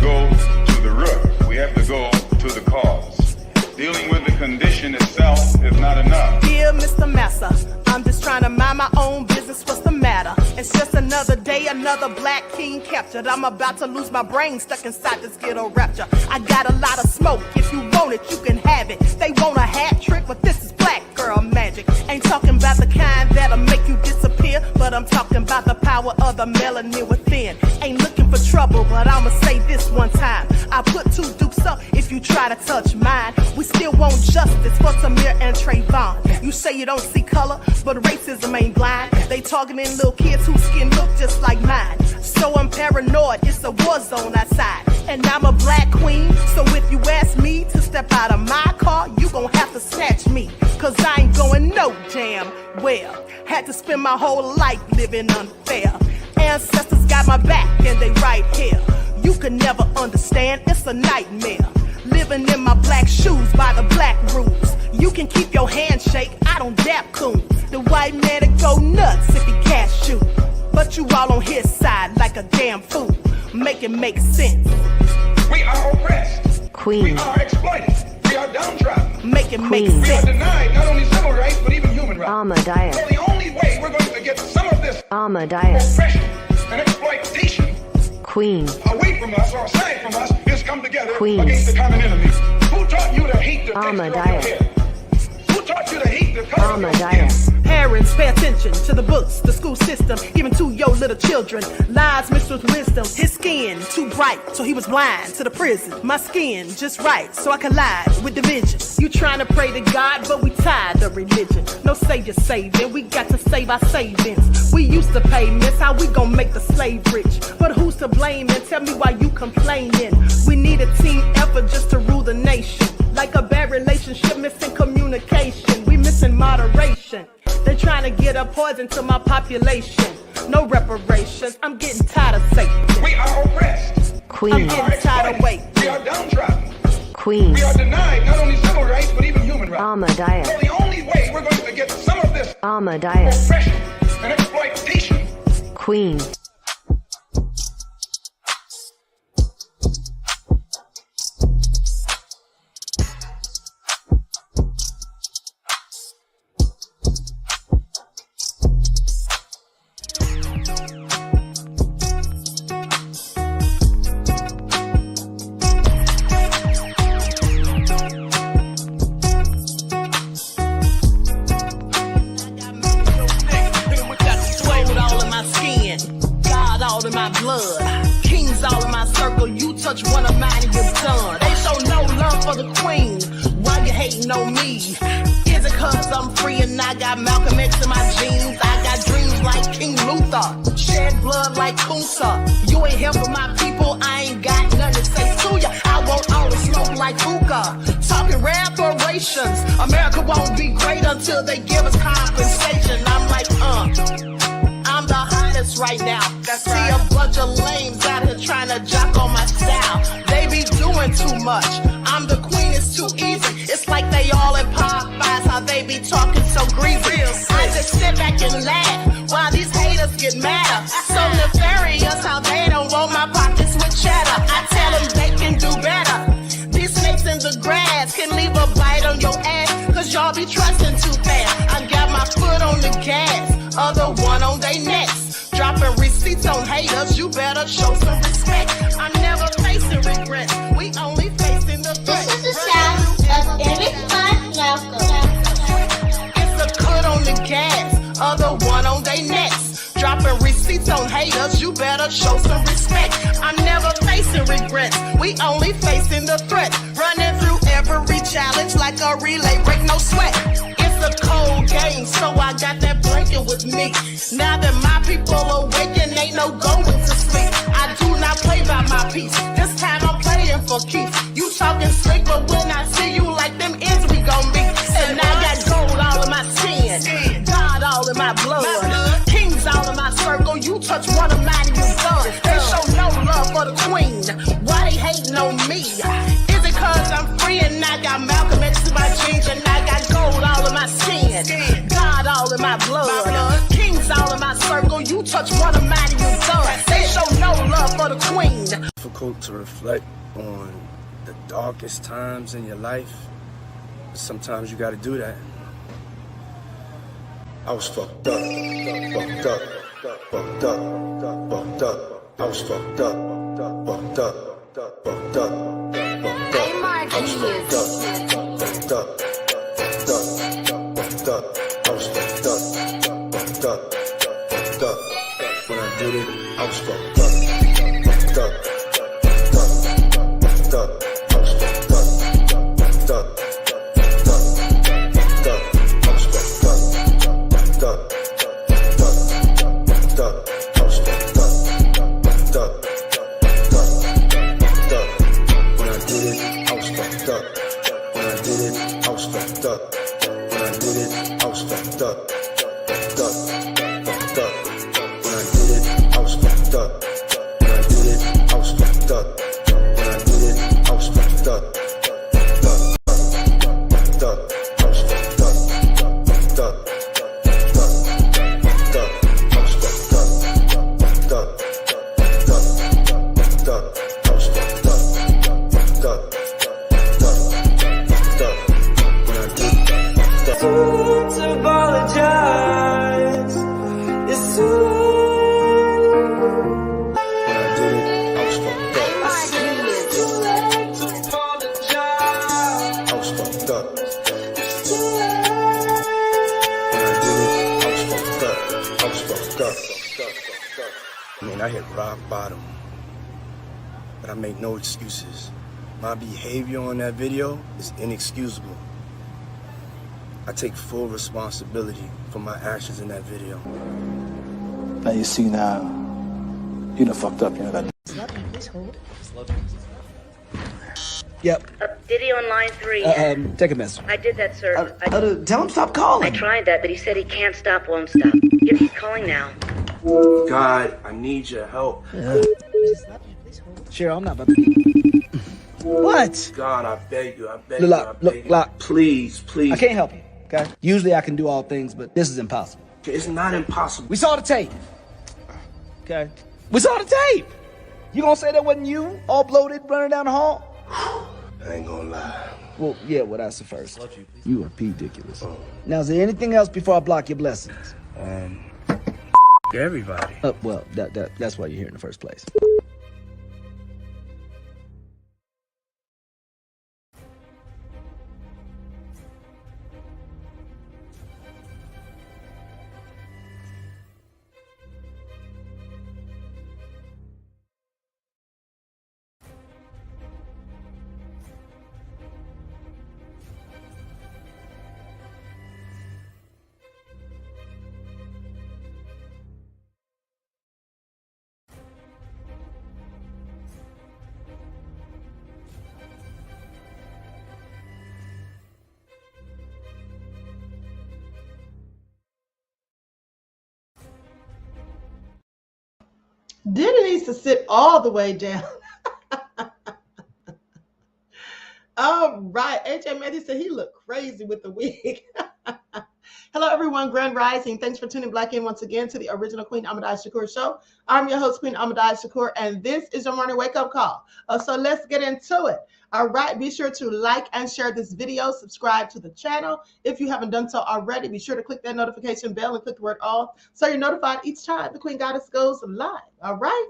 go to the root. We have to go to the cause. Dealing with the condition itself is not enough. Dear Mr. Massa, I'm just trying to mind my own business. What's the matter? It's just another day, another black king captured. I'm about to lose my brain, stuck inside this ghetto rapture. I got a lot of smoke. If you want it, you can have it. They want a hat trick, but this is black girl magic. Ain't talking about the kind that'll make you disappear, but I'm talking about the power of the melanin within. Ain't looking for trouble, but I'ma say this one time. I put 2 dukes up if you try to touch mine. We still want justice for Samir and Trayvon. You say you don't see color, but racism ain't blind. They targeting little kids whose skin look just like mine. So I'm paranoid, it's a war zone outside. And I'm a black queen, so if you ask me to step out of my car, you gon' have to snatch me. Cause I ain't going no damn well. Had to spend my whole life living unfair. Ancestors got my back and they right here. You can never understand, it's a nightmare. Living in my black shoes by the black rules. You can keep your handshake, I don't dap coons. The white man that go nuts if he cash you. But you all on his side like a damn fool. Make it make sense. We are oppressed. Queen. We are exploited. We are downtrodden. Make it make sense. We are denied not only civil rights, but even human rights. Ahmadiyyah. So the only way we're going to get some of this Ahmadiyyah. oppression and exploitation Queen. away from us or aside from us is come together Queen. against the common enemy. Who taught you to hate the texture of your Ahmadiyyah. hair? Who taught you to hate the color of your skin? Ahmadiyyah. Parents, pay attention to the books, the school system, even to your little children. Lies mixed with wisdom. His skin too bright, so he was blind to the prison. My skin just right, so I collide with division. You trying to pray to God, but we tired of religion. No savior saving, we got to save our savings. We used to pay miss, how we gon' make the slave rich? But who's to blame, and tell me why you complaining? We need a team effort just to rule the nation. Like a bad relationship, missing communication. We missing moderation. They're trying to get a poison to my population. No reparations. I'm getting tired of Satan. We are oppressed. Queen. I'm getting tired of waiting. We are downtrodden. Queen. We are denied not only civil rights, but even human rights. Ahmadiyyah. So the only way we're going to get some of this Ahmadiyyah. oppression and exploitation. Queen. One of mine and you're done. They show no love for the queen. Why you hating on me? Is it cause I'm free and I got Malcolm X in my jeans? I got dreams like King Luther, shed blood like Kunsa. You ain't helping my people, I ain't got nothing to say to ya. I want all the smoke like hookah. Talking reparations. America won't be great until they give us compensation. I'm like, I'm the hottest right now. See a bunch of lames out here trying to jock on my style. They be doing too much. I'm the queen, it's too easy. It's like they all in Popeyes, how they be talking so greasy. I just sit back and laugh while these haters get madder. So nefarious how they don't want my pockets with cheddar. I tell them they can do better. These snakes in the grass can leave a bite on your ass, cause y'all be trusting too fast. I got my foot on the gas, other one on they necks. Dropping receipts on haters, you better show some respect. I'm never facing regrets, we only facing the threat. This is the sound of Eric Malcolm. It's a cut on the gas, other one on they necks. Dropping receipts on haters, you better show some respect. I'm never facing regrets, we only facing the threat. Running through every challenge like a relay, break no sweat. It's a cold game, so I got that blanket with me. Now that my people awaken, ain't no going to sleep. I do not play by my piece, this time I'm playing for keeps. You talking slick, but when I see you like them ends, we gon' meet. And I got gold all in my skin, God all in my blood, kings all in my circle. You touch one of mine and you're done. They show no love for the queen, why they hating on me? Is it cause I'm free and I got Malcolm X in my jeans, and I got gold all in my skin, God all in my blood, kings all in my circle. You touch one of mine and you're done. They show no love for the queen. Difficult to to reflect on the darkest times in your life. Sometimes you gotta do that. I was fucked up, fucked up, fucked up, fucked up. I was fucked up, fucked up, fucked up, fucked up. I was fucked up, fucked up, fucked up, fucked up. I was fucked up, fucked up, fucked up. When I did it, I was fucked up, fucked up, fucked up, fucked up. I was fucked up, fucked up, fucked up, fucked up. I was fucked up, fucked up, fucked up. I was fucked up, fucked up, fucked up, fucked up. When I did it, I was fucked up. When I did it, I was fucked up. When I did it, I was fucked up, fucked up, fucked up. When I did it, I was fucked up. When I did it, I was fucked up. When I did it, I was fucked up, fucked up, fucked up. I was fucked up, fucked up, fucked up, fucked up. I was fucked up, fucked up, fucked up, fucked up. I was fucked up, fucked up, fucked up, fucked up. When I did that. To apologize. It's too When I did it, I was fucked up. late to apologize. I was fucked up. When I did it, I was fucked up. I was fucked up. I mean, I hit rock bottom, but I made no excuses. My behavior on that video is inexcusable. I take full responsibility for my actions in that video. Now you see now, you done fucked up, you know that. Yep. Diddy on line 3. Take a message. I did that, sir. Tell him stop I calling. tried that, but he said he can't stop, won't stop. Yep, he's calling now. God, I need your help. Cheryl, I'm not about to. What? God, I beg you, I beg you, I Look, beg you. look. Please, please. I can't help you, okay? Usually I can do all things, but this is impossible. It's not impossible. We saw the tape. Okay? We saw the tape. You gonna say that wasn't you, all bloated, running down the hall? I ain't gonna lie. Well, yeah, well, that's the first. You are ridiculous. Now, is there anything else before I block your blessings? Everybody. Well, that's why you're here in the first place. Diddy needs to sit all the way down. All right. AJ Matthews said he looked crazy with the wig. Hello, everyone. Grand Rising. Thanks for tuning back in once again to the original Queen Ahmadiyyah Shakur show. I'm your host, Queen Ahmadiyyah Shakur, and this is your morning wake-up call. So let's get into it. All right. Be sure to like and share this video. Subscribe to the channel. If you haven't done so already, be sure to click that notification bell and click the word all so you're notified each time the Queen Goddess goes live. All right.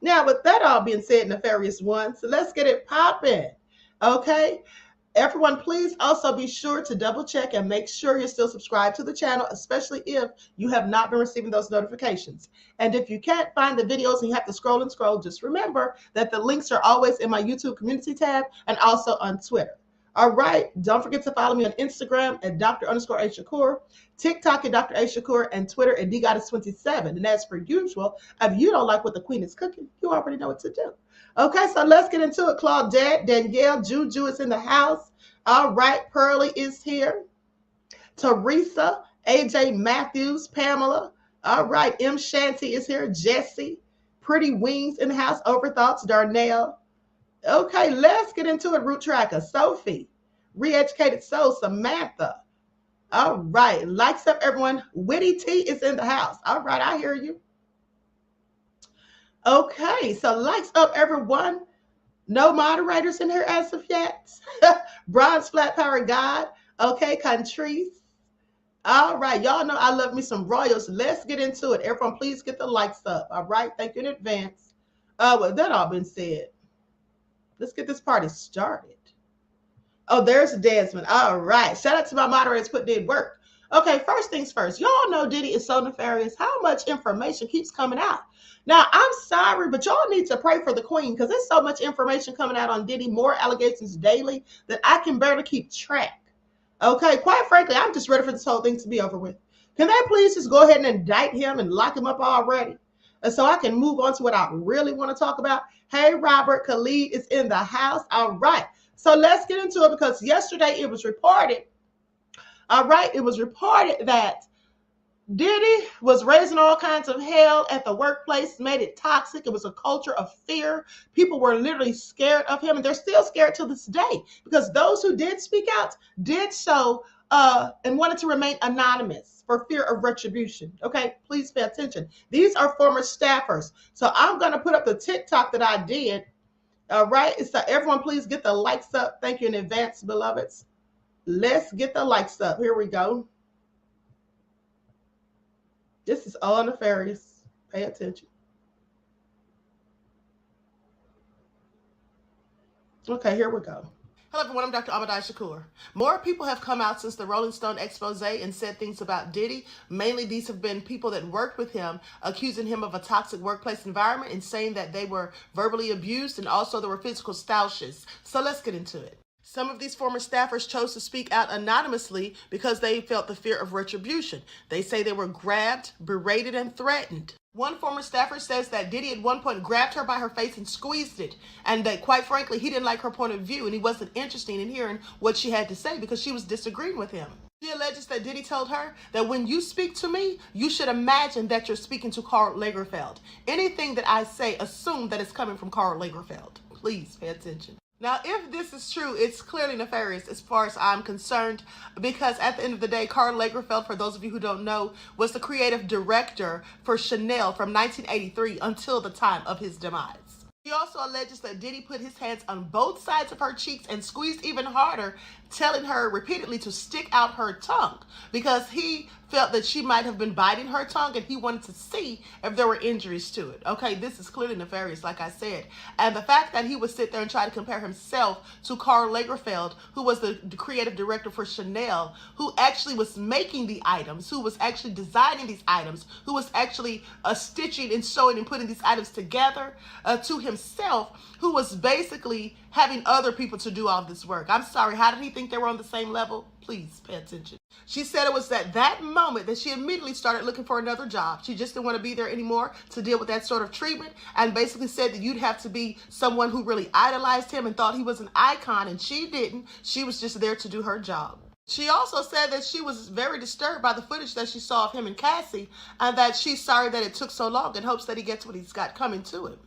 Now, with that all being said, nefarious one, so let's get it popping. Okay. Everyone, please also be sure to double check and make sure you're still subscribed to the channel, especially if you have not been receiving those notifications. And if you can't find the videos and you have to scroll and scroll, just remember that the links are always in my YouTube community tab and also on Twitter. All right. Don't forget to follow me on Instagram at Dr._A_Shakur, TikTok at Dr. A Shakur, and Twitter at DGoddess27. And as per usual, if you don't like what the Queen is cooking, you already know what to do. Okay, so let's get into it. Claudette, Danielle, Juju is in the house. All right, Pearlie is here. Teresa, AJ Matthews, Pamela. All right, M. Shanty is here. Jesse, Pretty Wings in the house. Overthoughts, Darnell. Okay, let's get into it. Root Tracker, Sophie, Re-Educated Soul, Samantha. All right, likes up, everyone. Witty T is in the house. All right, I hear you. Okay, so likes up, everyone. No moderators in here as of yet. Bronze Flat Power God. Okay, Countries. All right, y'all know I love me some royals. Let's get into it. Everyone, please get the likes up. All right, thank you in advance. With that all been said, let's get this party started. Oh, there's Desmond. All right, shout out to my moderators, did work. Okay, first things first. Y'all know Diddy is so nefarious. How much information keeps coming out? Now, I'm sorry, but y'all need to pray for the queen because there's so much information coming out on Diddy, more allegations daily that I can barely keep track. Okay, quite frankly, I'm just ready for this whole thing to be over with. Can they please just go ahead and indict him and lock him up already? And so I can move on to what I really want to talk about. Hey, Robert, Khalid is in the house. All right, so let's get into it because yesterday it was reported. All right, it was reported that Diddy was raising all kinds of hell at the workplace, made it toxic. It was a culture of fear. People were literally scared of him, and they're still scared to this day because those who did speak out did so and wanted to remain anonymous for fear of retribution. Okay, please pay attention. These are former staffers. So I'm going to put up the TikTok that I did. All right, so everyone please get the likes up. Thank you in advance, beloveds. Let's get the likes up. Here we go. This is all nefarious. Pay attention. Okay, here we go. Hello everyone, I'm Dr. Ahmadiyyah Shakur. More people have come out since the Rolling Stone expose and said things about Diddy. Mainly these have been people that worked with him, accusing him of a toxic workplace environment and saying that they were verbally abused and also there were physical stoushes. So let's get into it. Some of these former staffers chose to speak out anonymously because they felt the fear of retribution. They say they were grabbed, berated, and threatened. One former staffer says that Diddy at one point grabbed her by her face and squeezed it, and that quite frankly, he didn't like her point of view and he wasn't interested in hearing what she had to say because she was disagreeing with him. She alleges that Diddy told her that when you speak to me, you should imagine that you're speaking to Karl Lagerfeld. Anything that I say, assume that it's coming from Karl Lagerfeld. Please pay attention. Now, if this is true, it's clearly nefarious as far as I'm concerned, because at the end of the day, Karl Lagerfeld, for those of you who don't know, was the creative director for Chanel from 1983 until the time of his demise. He also alleges that Diddy put his hands on both sides of her cheeks and squeezed even harder, telling her repeatedly to stick out her tongue because he felt that she might have been biting her tongue and he wanted to see if there were injuries to it. Okay, this is clearly nefarious, like I said. And the fact that he would sit there and try to compare himself to Karl Lagerfeld, who was the creative director for Chanel, who actually was making the items, who was actually designing these items, who was actually stitching and sewing and putting these items together to himself, who was basically having other people to do all this work. I'm sorry, how did he think they were on the same level? Please pay attention. She said it was at that moment that she immediately started looking for another job. She just didn't want to be there anymore to deal with that sort of treatment, and basically said that you'd have to be someone who really idolized him and thought he was an icon, and she didn't. She was just there to do her job. She also said that she was very disturbed by the footage that she saw of him and Cassie, and that she's sorry that it took so long and hopes that he gets what he's got coming to him.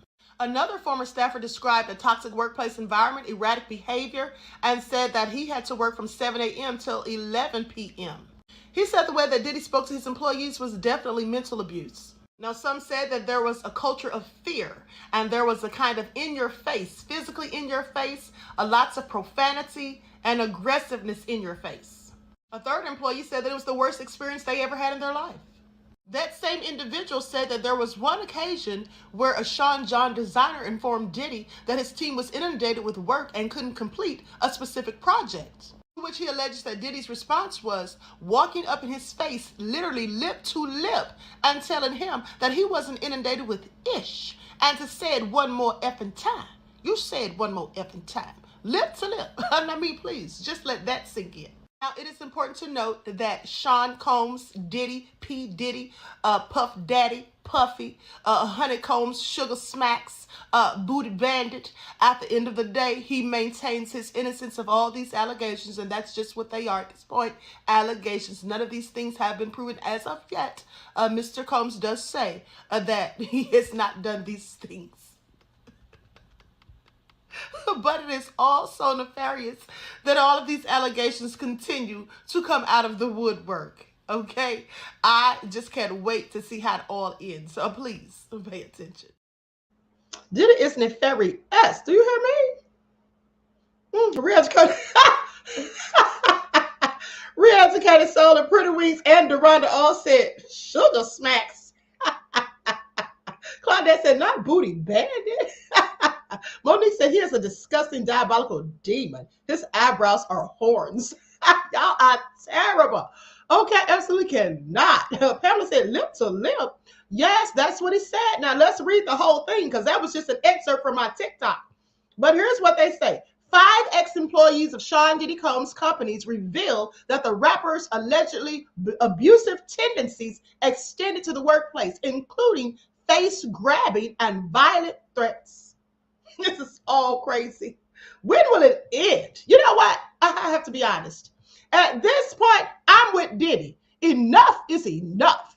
Another former staffer described a toxic workplace environment, erratic behavior, and said that he had to work from 7 a.m. till 11 p.m. He said the way that Diddy spoke to his employees was definitely mental abuse. Now, some said that there was a culture of fear, and there was a kind of in your face, physically in your face, lots of profanity and aggressiveness in your face. A third employee said that it was the worst experience they ever had in their life. That same individual said that there was one occasion where a Sean John designer informed Diddy that his team was inundated with work and couldn't complete a specific project. To which he alleges that Diddy's response was walking up in his face, literally lip to lip, and telling him that he wasn't inundated with ish, and to say it one more effing time. You say it one more effing time. Lip to lip. I mean, please, just let that sink in. Now, it is important to note that Sean Combs, Diddy, P. Diddy, Puff Daddy, Puffy, Honeycombs, Sugar Smacks, Booty Bandit, at the end of the day, he maintains his innocence of all these allegations, and that's just what they are at this point, allegations. None of these things have been proven as of yet. Mr. Combs does say that he has not done these things. But it is all so nefarious that all of these allegations continue to come out of the woodwork. Okay? I just can't wait to see how it all ends. So please pay attention. Diddy is nefarious. Do you hear me? Re-educated. Re-educated Soul and Pretty Wings and Deronda all said sugar smacks. Claudette said, not booty bandit. Monique said, he is a disgusting, diabolical demon. His eyebrows are horns. Y'all are terrible. Okay, absolutely cannot. Pamela said, lip to lip. Yes, that's what he said. Now, let's read the whole thing because that was just an excerpt from my TikTok. But here's what they say. 5 ex-employees of Sean Diddy Combs' companies reveal that the rapper's allegedly abusive tendencies extended to the workplace, including face grabbing and violent threats. This is all crazy. When will it end? You know what? I have to be honest. At this point, I'm with Diddy. Enough is enough.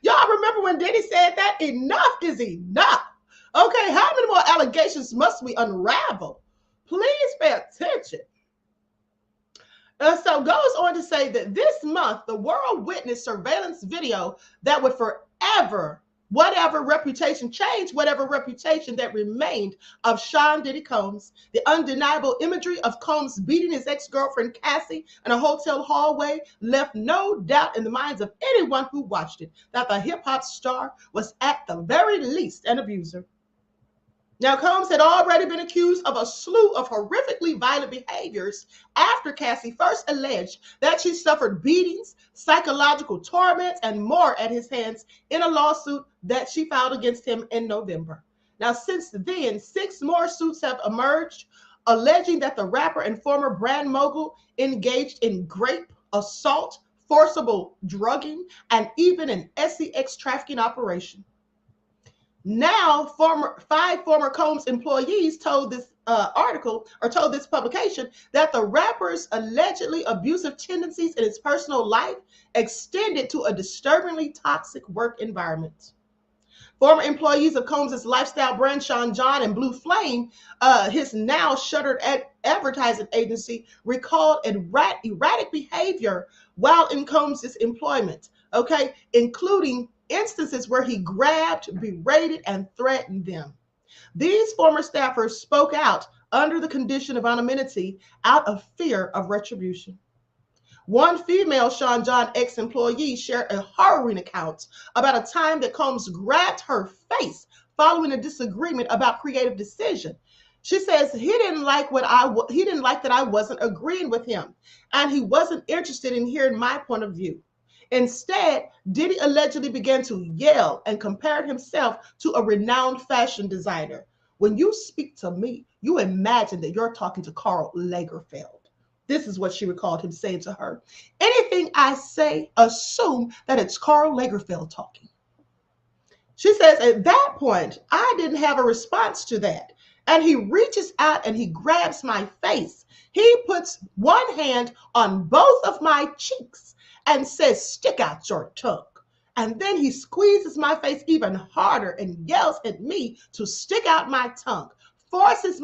Y'all remember when Diddy said that? Enough is enough. Okay, how many more allegations must we unravel? Please pay attention. So goes on to say that this month, the world witnessed surveillance video that would forever, whatever reputation that remained of Sean Diddy Combs. The undeniable imagery of Combs beating his ex-girlfriend Cassie in a hotel hallway left no doubt in the minds of anyone who watched it that the hip-hop star was at the very least an abuser. Now, Combs had already been accused of a slew of horrifically violent behaviors after Cassie first alleged that she suffered beatings, psychological torments, and more at his hands in a lawsuit that she filed against him in November. Now, since then, 6 more suits have emerged, alleging that the rapper and former brand mogul engaged in rape, assault, forcible drugging, and even an sex trafficking operation. Now, 5 former Combs employees told this told this publication that the rapper's allegedly abusive tendencies in his personal life extended to a disturbingly toxic work environment. Former employees of Combs' lifestyle brand Sean John and Blue Flame, his now shuttered advertising agency, recalled erratic behavior while in Combs' employment, okay, including instances where he grabbed, berated, and threatened them. These former staffers spoke out under the condition of anonymity out of fear of retribution. One female Sean John ex-employee shared a harrowing account about a time that Combs grabbed her face following a disagreement about creative decision. She says he didn't like that I wasn't agreeing with him, and he wasn't interested in hearing my point of view. Instead, Diddy allegedly began to yell and compared himself to a renowned fashion designer. When you speak to me, you imagine that you're talking to Karl Lagerfeld. This is what she recalled him saying to her. Anything I say, assume that it's Karl Lagerfeld talking. She says, at that point, I didn't have a response to that. And he reaches out and he grabs my face. He puts one hand on both of my cheeks and says, stick out your tongue. And then he squeezes my face even harder and yells at me to stick out my tongue, forces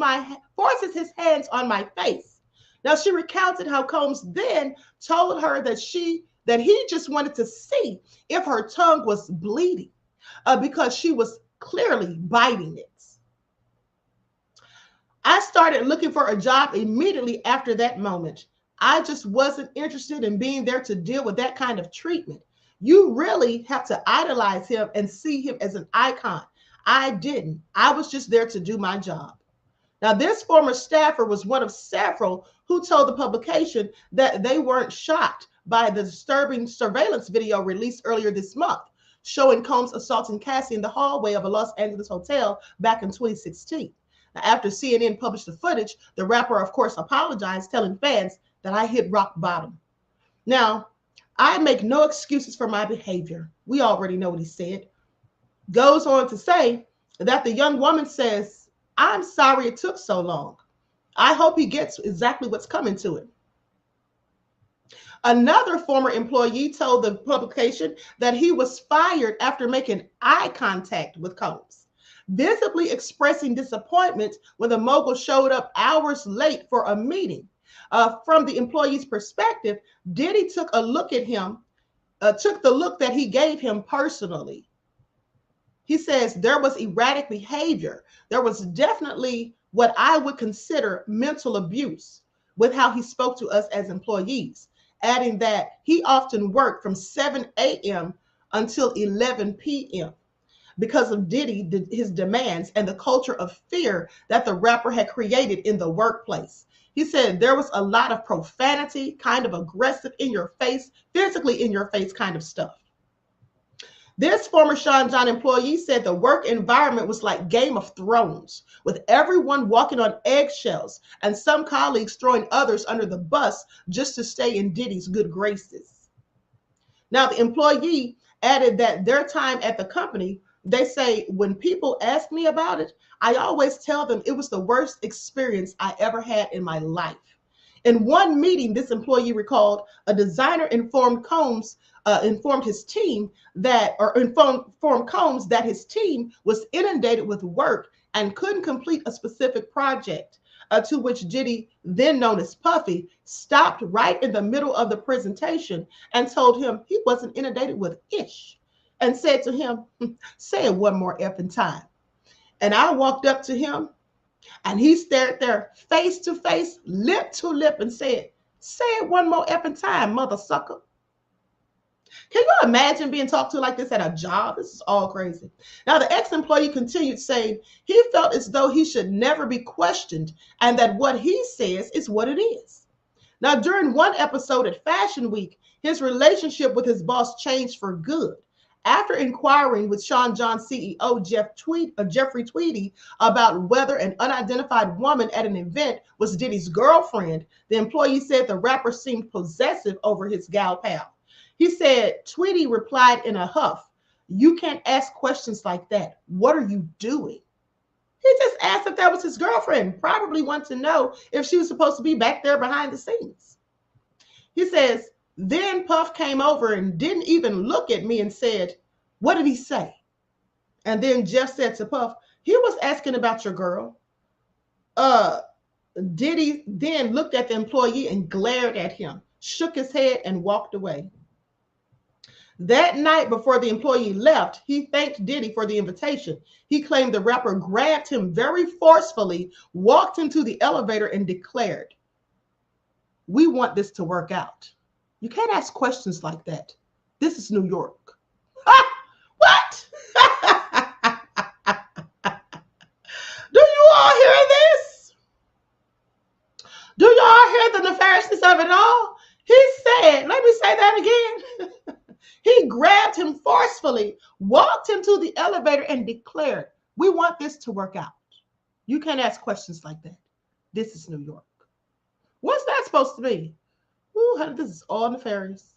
his hands on my face. Now, she recounted how Combs then told her that he just wanted to see if her tongue was bleeding because she was clearly biting it. I started looking for a job immediately after that moment. I just wasn't interested in being there to deal with that kind of treatment. You really have to idolize him and see him as an icon. I didn't. I was just there to do my job. Now, this former staffer was one of several who told the publication that they weren't shocked by the disturbing surveillance video released earlier this month, showing Combs assaulting Cassie in the hallway of a Los Angeles hotel back in 2016. Now, after CNN published the footage, the rapper, of course, apologized, telling fans that I hit rock bottom. Now, I make no excuses for my behavior. We already know what he said. Goes on to say that the young woman says, I'm sorry it took so long. I hope he gets exactly what's coming to him. Another former employee told the publication that he was fired after making eye contact with Combs, visibly expressing disappointment when the mogul showed up hours late for a meeting. From the employee's perspective, Diddy took a look at him, took the look that he gave him personally. He says there was erratic behavior. There was definitely what I would consider mental abuse with how he spoke to us as employees, adding that he often worked from 7 a.m. until 11 p.m. because of Diddy, his demands, and the culture of fear that the rapper had created in the workplace. He said there was a lot of profanity, kind of aggressive in your face, physically in your face kind of stuff. This former Sean John employee said the work environment was like Game of Thrones, with everyone walking on eggshells and some colleagues throwing others under the bus just to stay in Diddy's good graces. Now, the employee added that their time at the company, they say, when people ask me about it, I always tell them it was the worst experience I ever had in my life. In one meeting, this employee recalled a designer informed Combs his team that his team was inundated with work and couldn't complete a specific project, to which Diddy, then known as Puffy, stopped right in the middle of the presentation and told him he wasn't inundated with ish, and said to him, say it one more effing time. And I walked up to him and he stared there face to face, lip to lip, and said, say it one more effing time, mother sucker. Can you imagine being talked to like this at a job? This is all crazy. Now, the ex-employee continued saying he felt as though he should never be questioned and that what he says is what it is. Now, during one episode at Fashion Week, his relationship with his boss changed for good. After inquiring with Sean John CEO Jeffrey Tweedy about whether an unidentified woman at an event was Diddy's girlfriend, the employee said the rapper seemed possessive over his gal pal. He said, Tweedy replied in a huff, you can't ask questions like that. What are you doing? He just asked if that was his girlfriend, probably wanted to know if she was supposed to be back there behind the scenes. He says, then Puff came over and didn't even look at me and said, what did he say? And then Jeff said to Puff, he was asking about your girl. Diddy then looked at the employee and glared at him, shook his head and walked away. That night before the employee left, he thanked Diddy for the invitation. He claimed the rapper grabbed him very forcefully, walked him to the elevator and declared, we want this to work out. You can't ask questions like that. This is New York. What? Do you all hear this? Do you all hear the nefariousness of it all? He said, let me say that again. He grabbed him forcefully, walked him to the elevator and declared, we want this to work out. You can't ask questions like that. This is New York. What's that supposed to be? Ooh, honey, this is all nefarious.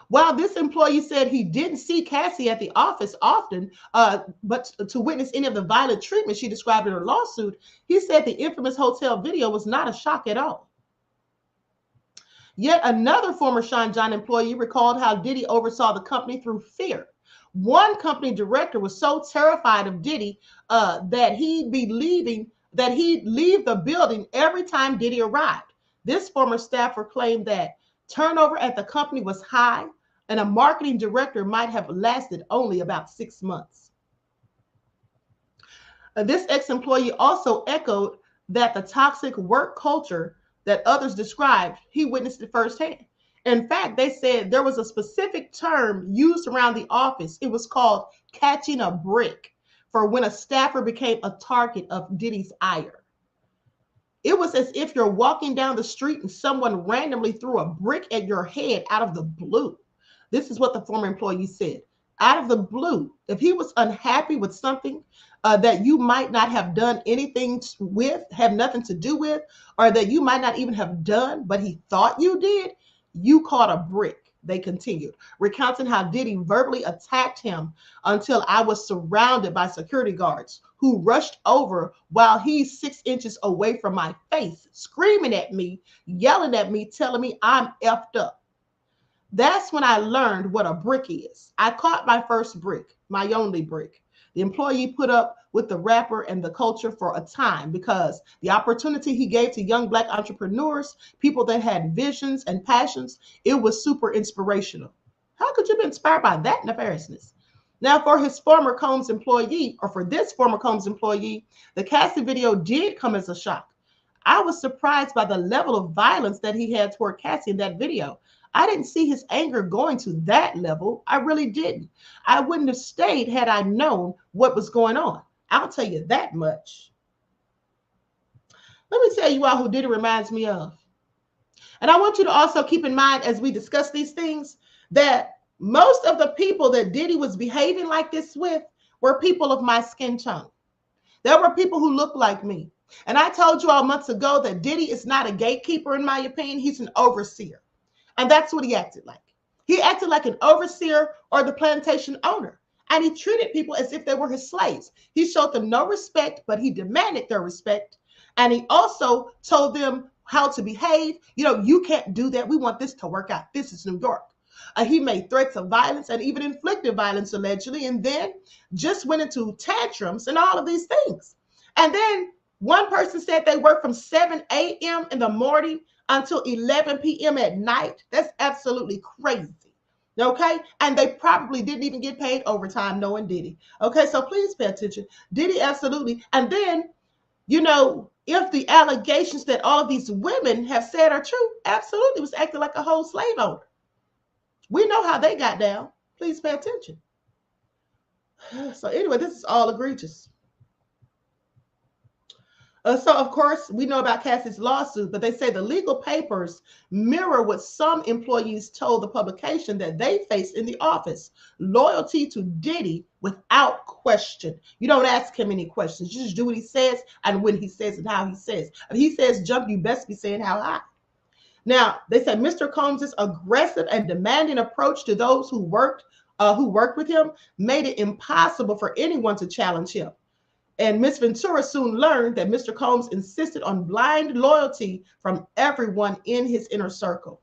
While this employee said he didn't see Cassie at the office often, but to witness any of the violent treatment she described in her lawsuit, he said the infamous hotel video was not a shock at all. Yet another former Sean John employee recalled how Diddy oversaw the company through fear. One company director was so terrified of Diddy that he'd leave the building every time Diddy arrived. This former staffer claimed that turnover at the company was high and a marketing director might have lasted only about 6 months. This ex-employee also echoed that the toxic work culture that others described, he witnessed it firsthand. In fact, they said there was a specific term used around the office. It was called catching a brick for when a staffer became a target of Diddy's ire. It was as if you're walking down the street and someone randomly threw a brick at your head out of the blue. This is what the former employee said. Out of the blue, if he was unhappy with something that you might not have done anything with, have nothing to do with, or that you might not even have done, but he thought you did, you caught a brick, they continued, recounting how Diddy verbally attacked him until I was surrounded by security guards who rushed over while he's 6 inches away from my face, screaming at me, yelling at me, telling me I'm effed up. That's when I learned what a brick is. I caught my first brick, my only brick. The employee put up with the rapper and the culture for a time because the opportunity he gave to young Black entrepreneurs, people that had visions and passions, it was super inspirational. How could you be inspired by that nefariousness? Now, for his former Combs employee, or for this former Combs employee, the Cassie video did come as a shock. I was surprised by the level of violence that he had toward Cassie in that video. I didn't see his anger going to that level. I really didn't. I wouldn't have stayed had I known what was going on. I'll tell you that much. Let me tell you all who Diddy reminds me of. And I want you to also keep in mind as we discuss these things that most of the people that Diddy was behaving like this with were people of my skin tone. There were people who looked like me. And I told you all months ago that Diddy is not a gatekeeper, in my opinion. He's an overseer. And that's what he acted like. He acted like an overseer or the plantation owner. And he treated people as if they were his slaves. He showed them no respect, but he demanded their respect. And he also told them how to behave. You know, you can't do that. We want this to work out. This is New York. He made threats of violence and even inflicted violence, allegedly, and then just went into tantrums and all of these things. And then one person said they worked from 7 a.m. in the morning until 11 p.m. at night. That's absolutely crazy. Okay? And they probably didn't even get paid overtime, knowing Diddy. Okay, so please pay attention. Diddy, absolutely. And then, you know, if the allegations that all of these women have said are true, absolutely was acting like a whole slave owner. We know how they got down. Please pay attention. So anyway, this is all egregious. So, of course, we know about Cassie's lawsuit, but they say the legal papers mirror what some employees told the publication that they face in the office. Loyalty to Diddy without question. You don't ask him any questions. You just do what he says and when he says and how he says. If he says jump, you best be saying how high. Now, they said Mr. Combs' aggressive and demanding approach to those who worked with him made it impossible for anyone to challenge him. And Miss Ventura soon learned that Mr. Combs insisted on blind loyalty from everyone in his inner circle.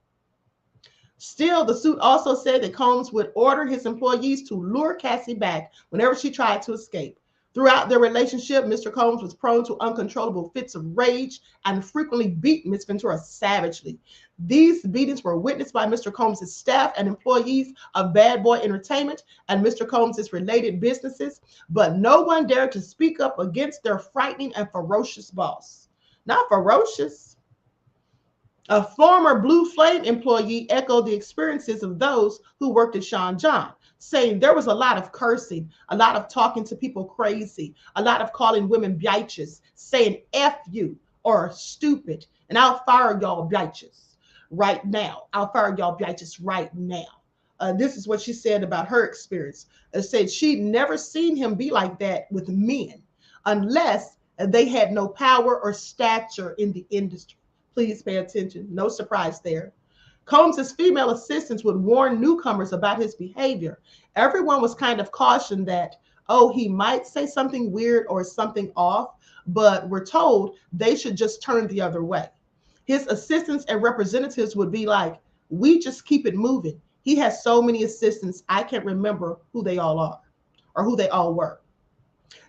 Still, the suit also said that Combs would order his employees to lure Cassie back whenever she tried to escape. Throughout their relationship, Mr. Combs was prone to uncontrollable fits of rage and frequently beat Miss Ventura savagely. These beatings were witnessed by Mr. Combs' staff and employees of Bad Boy Entertainment and Mr. Combs' related businesses, but no one dared to speak up against their frightening and ferocious boss. Not ferocious. A former Blue Flame employee echoed the experiences of those who worked at Sean John, saying there was a lot of cursing, a lot of talking to people crazy, a lot of calling women bitches, saying F you or stupid, and I'll fire y'all bitches right now. I'll fire y'all bitches right now. This is what she said about her experience. Said she'd never seen him be like that with men unless they had no power or stature in the industry. Please pay attention. No surprise there. Combs' female assistants would warn newcomers about his behavior. Everyone was kind of cautioned that, oh, he might say something weird or something off, but we're told they should just turn the other way. His assistants and representatives would be like, we just keep it moving. He has so many assistants, I can't remember who they all are or who they all were.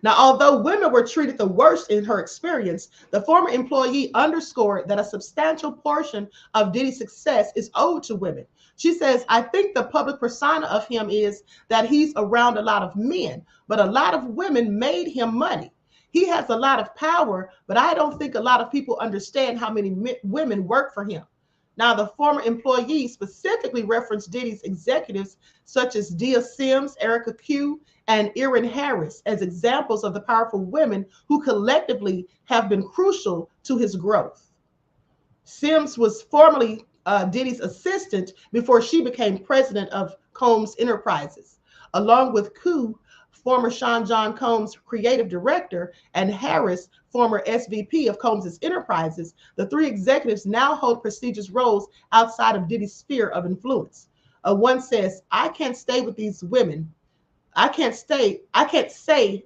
Now, although women were treated the worst in her experience, the former employee underscored that a substantial portion of Diddy's success is owed to women. She says, I think the public persona of him is that he's around a lot of men, but a lot of women made him money. He has a lot of power, but I don't think a lot of people understand how many women work for him. Now, the former employee specifically referenced Diddy's executives such as Dia Sims, Erica Q, and Erin Harris as examples of the powerful women who collectively have been crucial to his growth. Sims was formerly Diddy's assistant before she became president of Combs Enterprises, along with Q, former Sean John Combs creative director, and Harris, former SVP of Combs' Enterprises. The three executives now hold prestigious roles outside of Diddy's sphere of influence. One says, I can't stay with these women. I can't say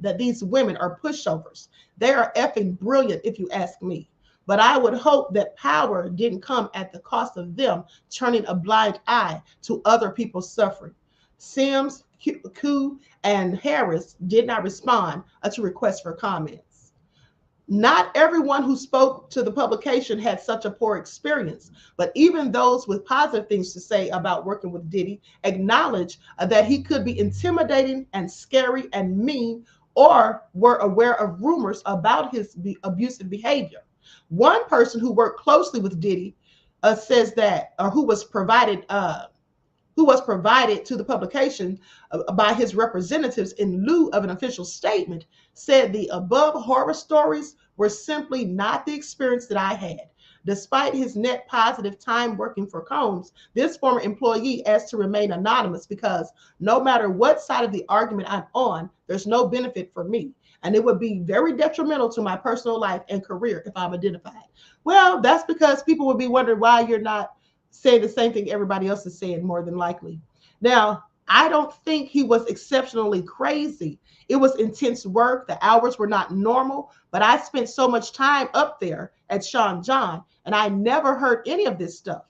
that these women are pushovers. They are effing brilliant, if you ask me. But I would hope that power didn't come at the cost of them turning a blind eye to other people's suffering. Sims, Q, and Harris did not respond to requests for comments. Not everyone who spoke to the publication had such a poor experience, but even those with positive things to say about working with Diddy acknowledged that he could be intimidating and scary and mean, or were aware of rumors about his abusive behavior. One person who worked closely with Diddy says that, or who was provided to the publication by his representatives in lieu of an official statement, said the above horror stories were simply not the experience that I had. Despite his net positive time working for Combs, this former employee asked to remain anonymous because no matter what side of the argument I'm on, there's no benefit for me. And it would be very detrimental to my personal life and career if I'm identified. Well, that's because people would be wondering why you're not saying the same thing everybody else is saying, more than likely. Now, I don't think he was exceptionally crazy. It was intense work. The hours were not normal, but I spent so much time up there at Sean John, and I never heard any of this stuff.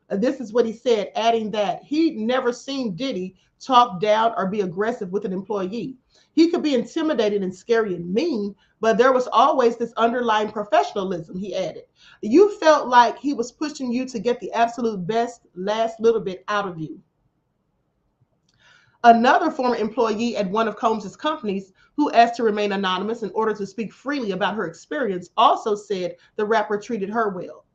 This is what he said, adding that he'd never seen Diddy talk down or be aggressive with an employee. He could be intimidating and scary and mean, but there was always this underlying professionalism, he added. You felt like he was pushing you to get the absolute best last little bit out of you. Another former employee at one of Combs' companies, who asked to remain anonymous in order to speak freely about her experience, also said the rapper treated her well.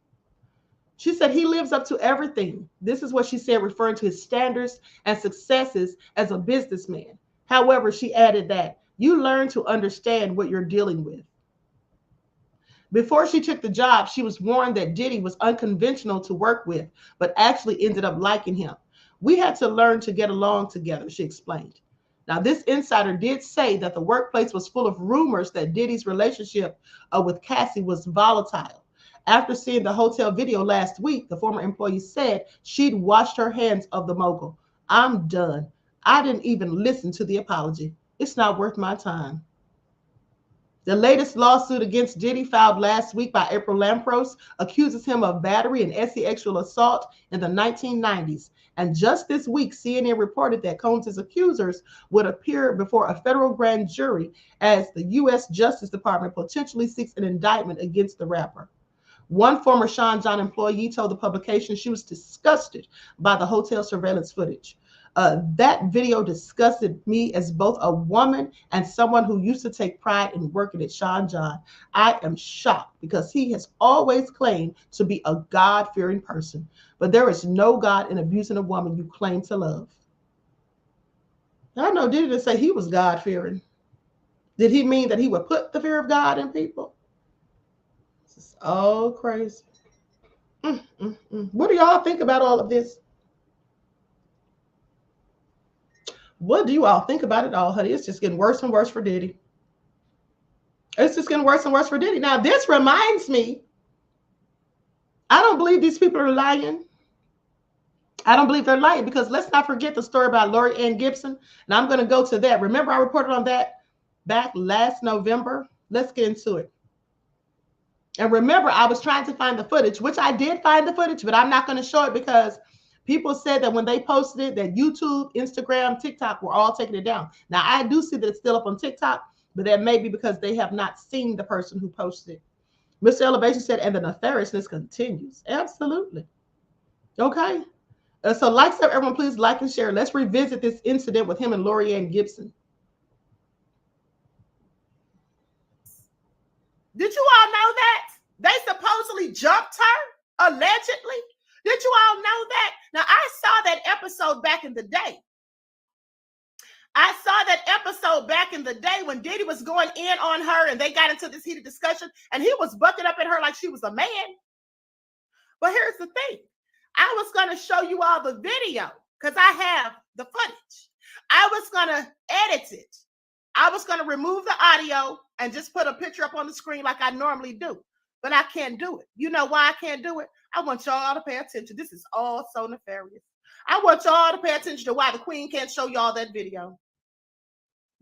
She said he lives up to everything. This is what she said, referring to his standards and successes as a businessman. However, she added that you learn to understand what you're dealing with. Before she took the job, she was warned that Diddy was unconventional to work with, but actually ended up liking him. We had to learn to get along together, she explained. Now, this insider did say that the workplace was full of rumors that Diddy's relationship with Cassie was volatile. After seeing the hotel video last week, the former employee said she'd washed her hands of the mogul. I'm done. I didn't even listen to the apology. It's not worth my time. The latest lawsuit against Diddy, filed last week by April Lampros, accuses him of battery and sexual assault in the 1990s. And just this week, CNN reported that Combs' accusers would appear before a federal grand jury as the U.S. Justice Department potentially seeks an indictment against the rapper. One former Sean John employee told the publication she was disgusted by the hotel surveillance footage. That video disgusted me as both a woman and someone who used to take pride in working at Sean John. I am shocked because he has always claimed to be a God-fearing person, but there is no God in abusing a woman you claim to love. I know Diddy didn't say he was God-fearing. Did he mean that he would put the fear of God in people? This is all crazy. What do y'all think about all of this? What do you all think about it all, honey? It's just getting worse and worse for Diddy. It's just getting worse and worse for Diddy. Now, this reminds me, I don't believe these people are lying. I don't believe they're lying, because let's not forget the story about Lori Anne Gibson. And I'm going to go to that. Remember, I reported on that back last November. Let's get into it. And remember, I was trying to find the footage, which I did find the footage, but I'm not going to show it because people said that when they posted it, that YouTube, Instagram, TikTok were all taking it down. Now, I do see that it's still up on TikTok, but that may be because they have not seen the person who posted it. Mr. Elevation said, and the nefariousness continues. Absolutely. Okay. So everyone, please like and share. Let's revisit this incident with him and Lori Anne Gibson. Did you all know that? They supposedly jumped her, allegedly. Did you all know that? Now, I saw that episode back in the day. I saw that episode back in the day when Diddy was going in on her and they got into this heated discussion and he was bucking up at her like she was a man. But here's the thing. I was going to show you all the video because I have the footage. I was going to edit it. I was going to remove the audio and just put a picture up on the screen like I normally do. But I can't do it. You know why I can't do it? I want y'all to pay attention. This is all so nefarious. I want y'all to pay attention to why the queen can't show y'all that video.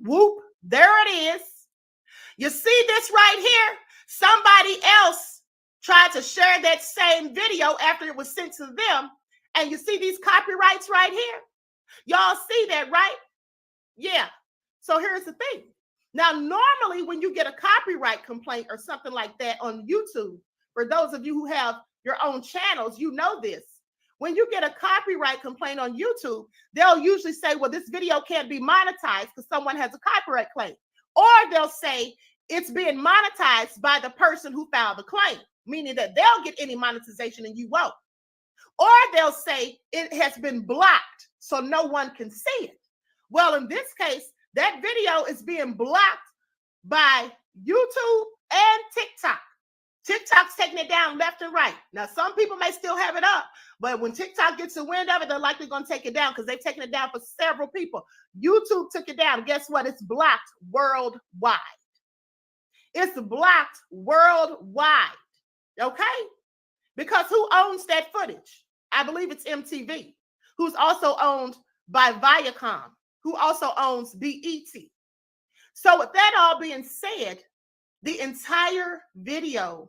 Whoop, there it is. You see this right here? Somebody else tried to share that same video after it was sent to them. And you see these copyrights right here? Y'all see that, right? Yeah. So here's the thing. Now, normally when you get a copyright complaint or something like that on YouTube, for those of you who have your own channels, you know this. When you get a copyright complaint on YouTube, they'll usually say, well, this video can't be monetized because someone has a copyright claim. Or they'll say it's being monetized by the person who filed the claim, meaning that they'll get any monetization and you won't. Or they'll say it has been blocked so no one can see it. Well, in this case, that video is being blocked by YouTube and TikTok. TikTok's taking it down left and right. Now, some people may still have it up, but when TikTok gets a wind of it, they're likely going to take it down because they've taken it down for several people. YouTube took it down. Guess what? It's blocked worldwide. It's blocked worldwide. Okay? Because who owns that footage? I believe it's MTV, who's also owned by Viacom, who also owns BET. So with that all being said, the entire video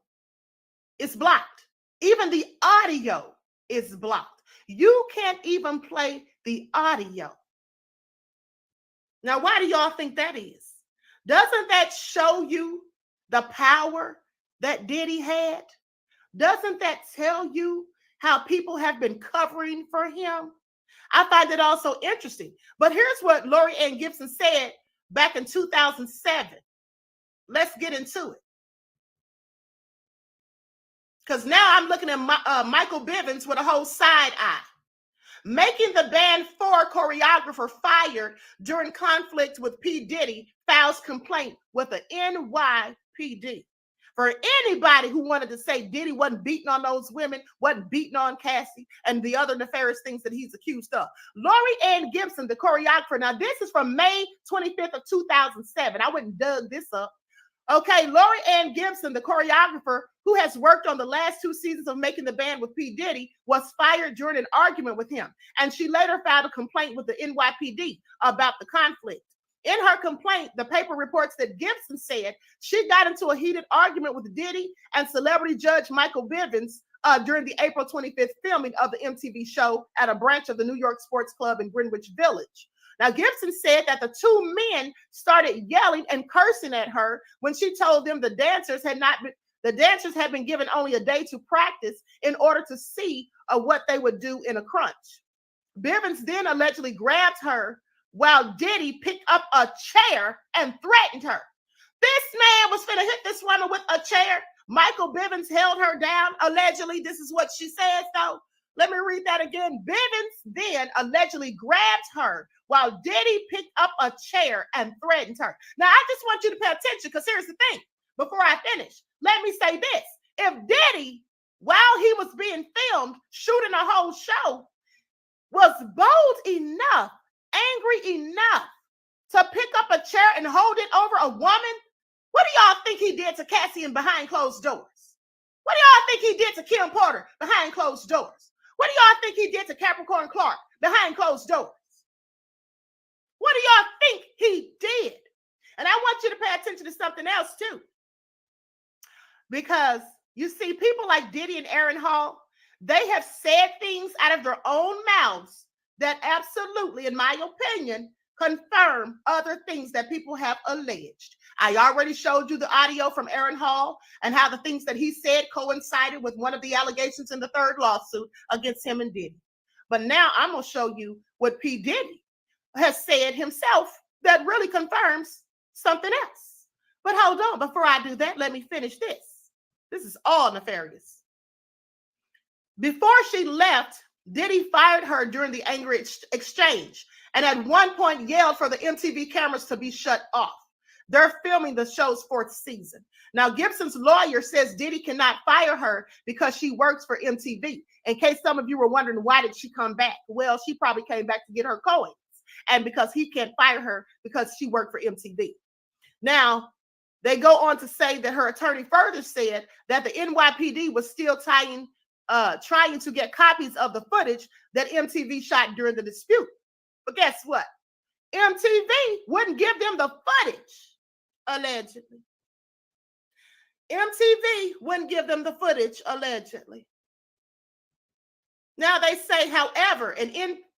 is blocked. Even the audio is blocked. You can't even play the audio. Now, why do y'all think that is? Doesn't that show you the power that Diddy had? Doesn't that tell you how people have been covering for him? I find it also interesting. But here's what Lori Ann Gibson said back in 2007. Let's get into it. Because now I'm looking at Michael Bivins with a whole side eye. Making the Band 4 choreographer fired during conflict with P. Diddy files complaint with the NYPD. For anybody who wanted to say Diddy wasn't beating on those women, wasn't beating on Cassie, and the other nefarious things that he's accused of. Lori Ann Gibson, the choreographer. Now, this is from May 25th of 2007. I wouldn't dug this up. Okay, Lori Ann Gibson, the choreographer who has worked on the last 2 seasons of Making the Band with P. Diddy, was fired during an argument with him. And she later filed a complaint with the NYPD about the conflict. In her complaint, the paper reports that Gibson said she got into a heated argument with Diddy and celebrity judge Michael Bivins during the April 25th filming of the MTV show at a branch of the New York Sports Club in Greenwich Village. Now, Gibson said that the 2 men started yelling and cursing at her when she told them the dancers had been given only a day to practice in order to see what they would do in a crunch. Bivins then allegedly grabbed her while Diddy picked up a chair and threatened her. This man was finna hit this woman with a chair. Michael Bivins held her down. Allegedly, this is what she says, though. Let me read that again. Bivins then allegedly grabbed her while Diddy picked up a chair and threatened her. Now, I just want you to pay attention because here's the thing. Before I finish, let me say this. If Diddy, while he was being filmed, shooting a whole show, was bold enough, angry enough to pick up a chair and hold it over a woman, what do y'all think he did to Cassian behind closed doors? What do y'all think he did to Kim Porter behind closed doors? What do y'all think he did to Capricorn Clark behind closed doors? What do y'all think he did? And I want you to pay attention to something else too. Because you see, people like Diddy and Aaron Hall, they have said things out of their own mouths that absolutely, in my opinion, confirm other things that people have alleged. I already showed you the audio from Aaron Hall and how the things that he said coincided with one of the allegations in the 3rd lawsuit against him and Diddy. But now I'm going to show you what P. Diddy has said himself that really confirms something else. But hold on, before I do that, let me finish this. This is all nefarious. Before she left, Diddy fired her during the angry exchange and at one point yelled for the MTV cameras to be shut off. They're filming the show's 4th season. Now, Gibson's lawyer says Diddy cannot fire her because she works for MTV. In case some of you were wondering, why did she come back? Well, she probably came back to get her coins. And because he can't fire her because she worked for MTV. Now, they go on to say that her attorney further said that the NYPD was still trying to get copies of the footage that MTV shot during the dispute. But guess what? MTV wouldn't give them the footage, allegedly. MTV wouldn't give them the footage, allegedly. Now they say, however, an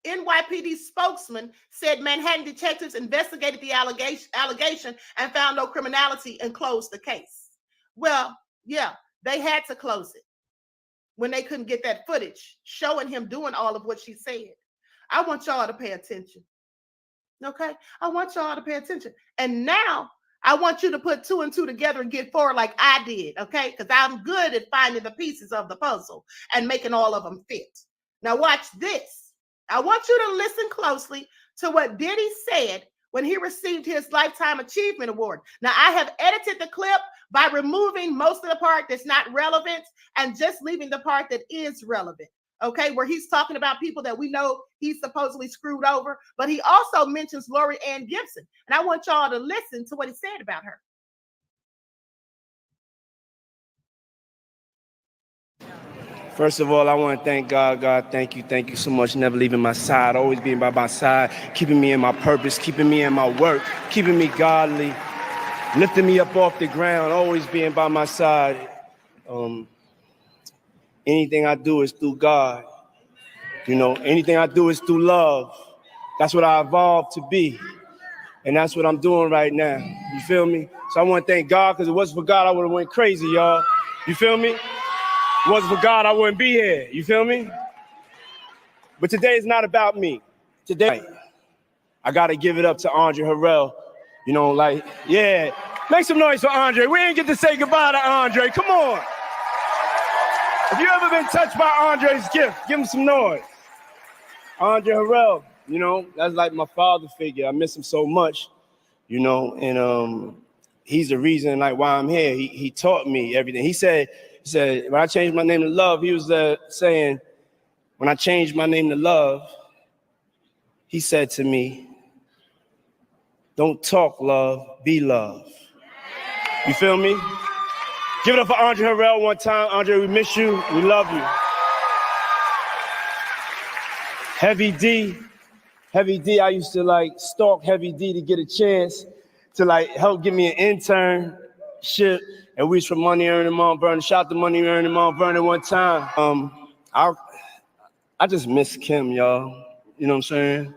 NYPD spokesman said Manhattan detectives investigated the allegation and found no criminality and closed the case. Well, yeah, they had to close it when they couldn't get that footage showing him doing all of what she said. I want y'all to pay attention. Okay? I want y'all to pay attention. And now I want you to put 2 and 2 together and get 4 like I did, okay? Because I'm good at finding the pieces of the puzzle and making all of them fit. Now watch this. I want you to listen closely to what Diddy said when he received his Lifetime Achievement Award. Now, I have edited the clip by removing most of the part that's not relevant and just leaving the part that is relevant, okay, where he's talking about people that we know he supposedly screwed over, but he also mentions Lori Ann Gibson. And I want y'all to listen to what he said about her. First of all, I want to thank God. God, thank you. Thank you so much. Never leaving my side, always being by my side, keeping me in my purpose, keeping me in my work, keeping me godly, lifting me up off the ground, always being by my side. Anything I do is through God. You know, anything I do is through love. That's what I evolved to be. And that's what I'm doing right now. You feel me? So I want to thank God, because if it wasn't for God, I would have went crazy, y'all. You feel me? If it wasn't for God, I wouldn't be here. You feel me? But today is not about me. Today, I got to give it up to Andre Harrell. You know, like, yeah. Make some noise for Andre. We ain't get to say goodbye to Andre. Come on. If you ever been touched by Andre's gift, give him some noise. Andre Harrell, you know, that's like my father figure. I miss him so much, you know, and he's the reason like why I'm here. He taught me everything. He said, when I changed my name to Love, he was saying, when I changed my name to Love, he said to me, don't talk love, be love. You feel me? Give it up for Andre Harrell one time. Andre, we miss you. We love you. Heavy D, I used to like stalk Heavy D to get a chance to like help give me an internship. And we was from Money Earning Mount Vernon. Shout to Money Earning Mount Vernon one time. I just miss Kim, y'all. You know what I'm saying?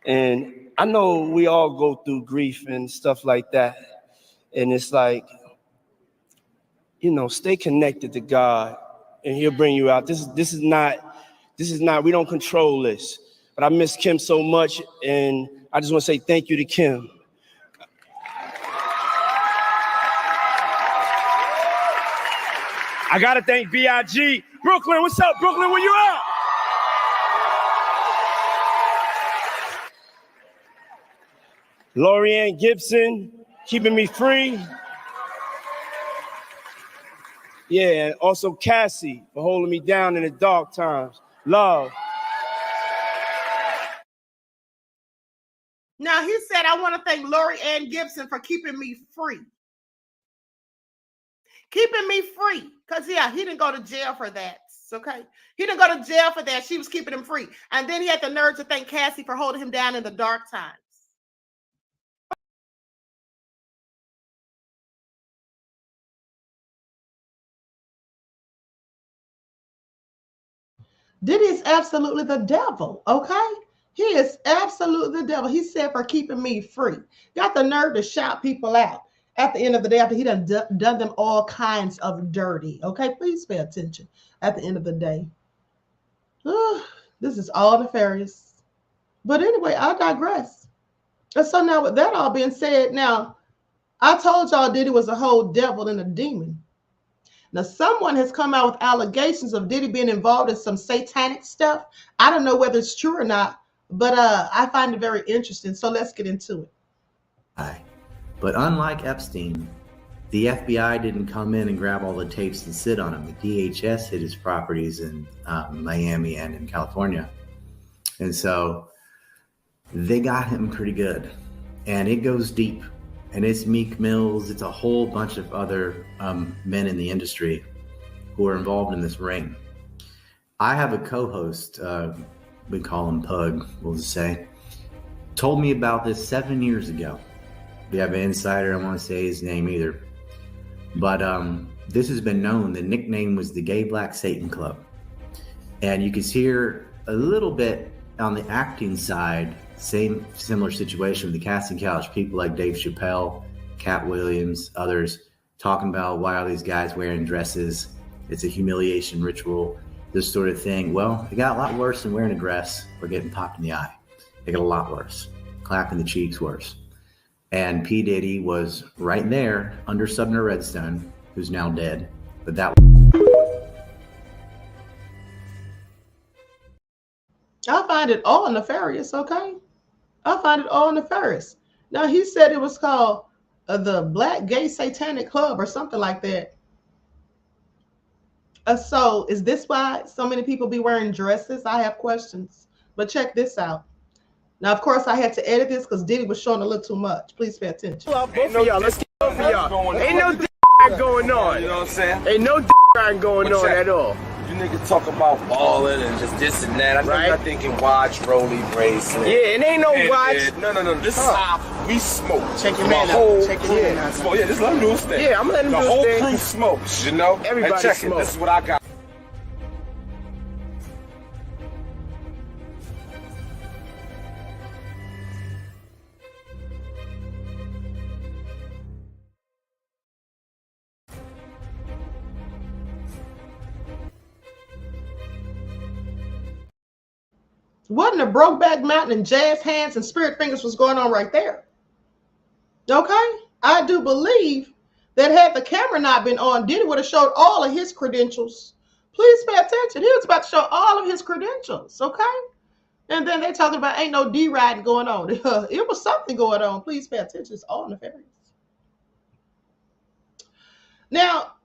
And I know we all go through grief and stuff like that. And it's like, you know, stay connected to God and he'll bring you out. This is not, we don't control this. But I miss Kim so much, and I just want to say thank you to Kim. I gotta thank B.I.G. Brooklyn, what's up, Brooklyn? Where you at? Lori Ann Gibson, keeping me free. Yeah, and also Cassie for holding me down in the dark times. Love. Now he said, I want to thank Lori Ann Gibson for keeping me free. Keeping me free. Because, yeah, he didn't go to jail for that. Okay? He didn't go to jail for that. She was keeping him free. And then he had the nerve to thank Cassie for holding him down in the dark times. Diddy is absolutely the devil, okay? He is absolutely the devil. He said for keeping me free. Got the nerve to shout people out at the end of the day after he done them all kinds of dirty, okay? Please pay attention at the end of the day. This is all nefarious. But anyway, I digress. And so now with that all being said, now, I told y'all Diddy was a whole devil and a demon. Now, someone has come out with allegations of Diddy being involved in some satanic stuff. I don't know whether it's true or not, but I find it very interesting. So let's get into it. But unlike Epstein, the FBI didn't come in and grab all the tapes and sit on them. The DHS hid his properties in Miami and in California. And so they got him pretty good. And it goes deep. And it's Meek Mills, it's a whole bunch of other men in the industry who are involved in this ring. I have a co-host, we call him Pug, we'll just say, told me about this 7 years ago. We have an insider, I don't want to say his name either. But this has been known, the nickname was the Gay Black Satan Club. And you can hear a little bit on the acting side, similar situation with the casting couch, people like Dave Chappelle, Cat Williams, others talking about why are these guys wearing dresses? It's a humiliation ritual, this sort of thing. Well, it got a lot worse than wearing a dress or getting popped in the eye. It got a lot worse. Clapping the cheeks worse. And P. Diddy was right there under Sumner Redstone, who's now dead. But that I find it all nefarious, okay? I find it all nefarious. Now, he said it was called the Black Gay Satanic Club or something like that. So is this why so many people be wearing dresses? I have questions. But check this out. Now, of course, I had to edit this because Diddy was showing a little too much. Please pay attention. Both of y'all, let's get both of y'all. Ain't no going on. You know what I'm saying? Ain't no going on at all. You niggas talk about balling and just this and that. I'm thinking watch, rolly, bracelet. Yeah, it ain't no watch. No. This is how we smoke. Check your man out. Check your man out. Yeah, just let him do his thing. Yeah, I'm letting him do his thing. thing. The whole crew smokes, you know? Everybody and check smokes. it. This is what I got. Wasn't a Brokeback Mountain and jazz hands and spirit fingers was going on right there. Okay? I do believe that had the camera not been on, Diddy would have showed all of his credentials. Please pay attention. He was about to show all of his credentials, okay? And then they're talking about ain't no D-riding going on. It was something going on. Please pay attention. It's all nefarious. Now,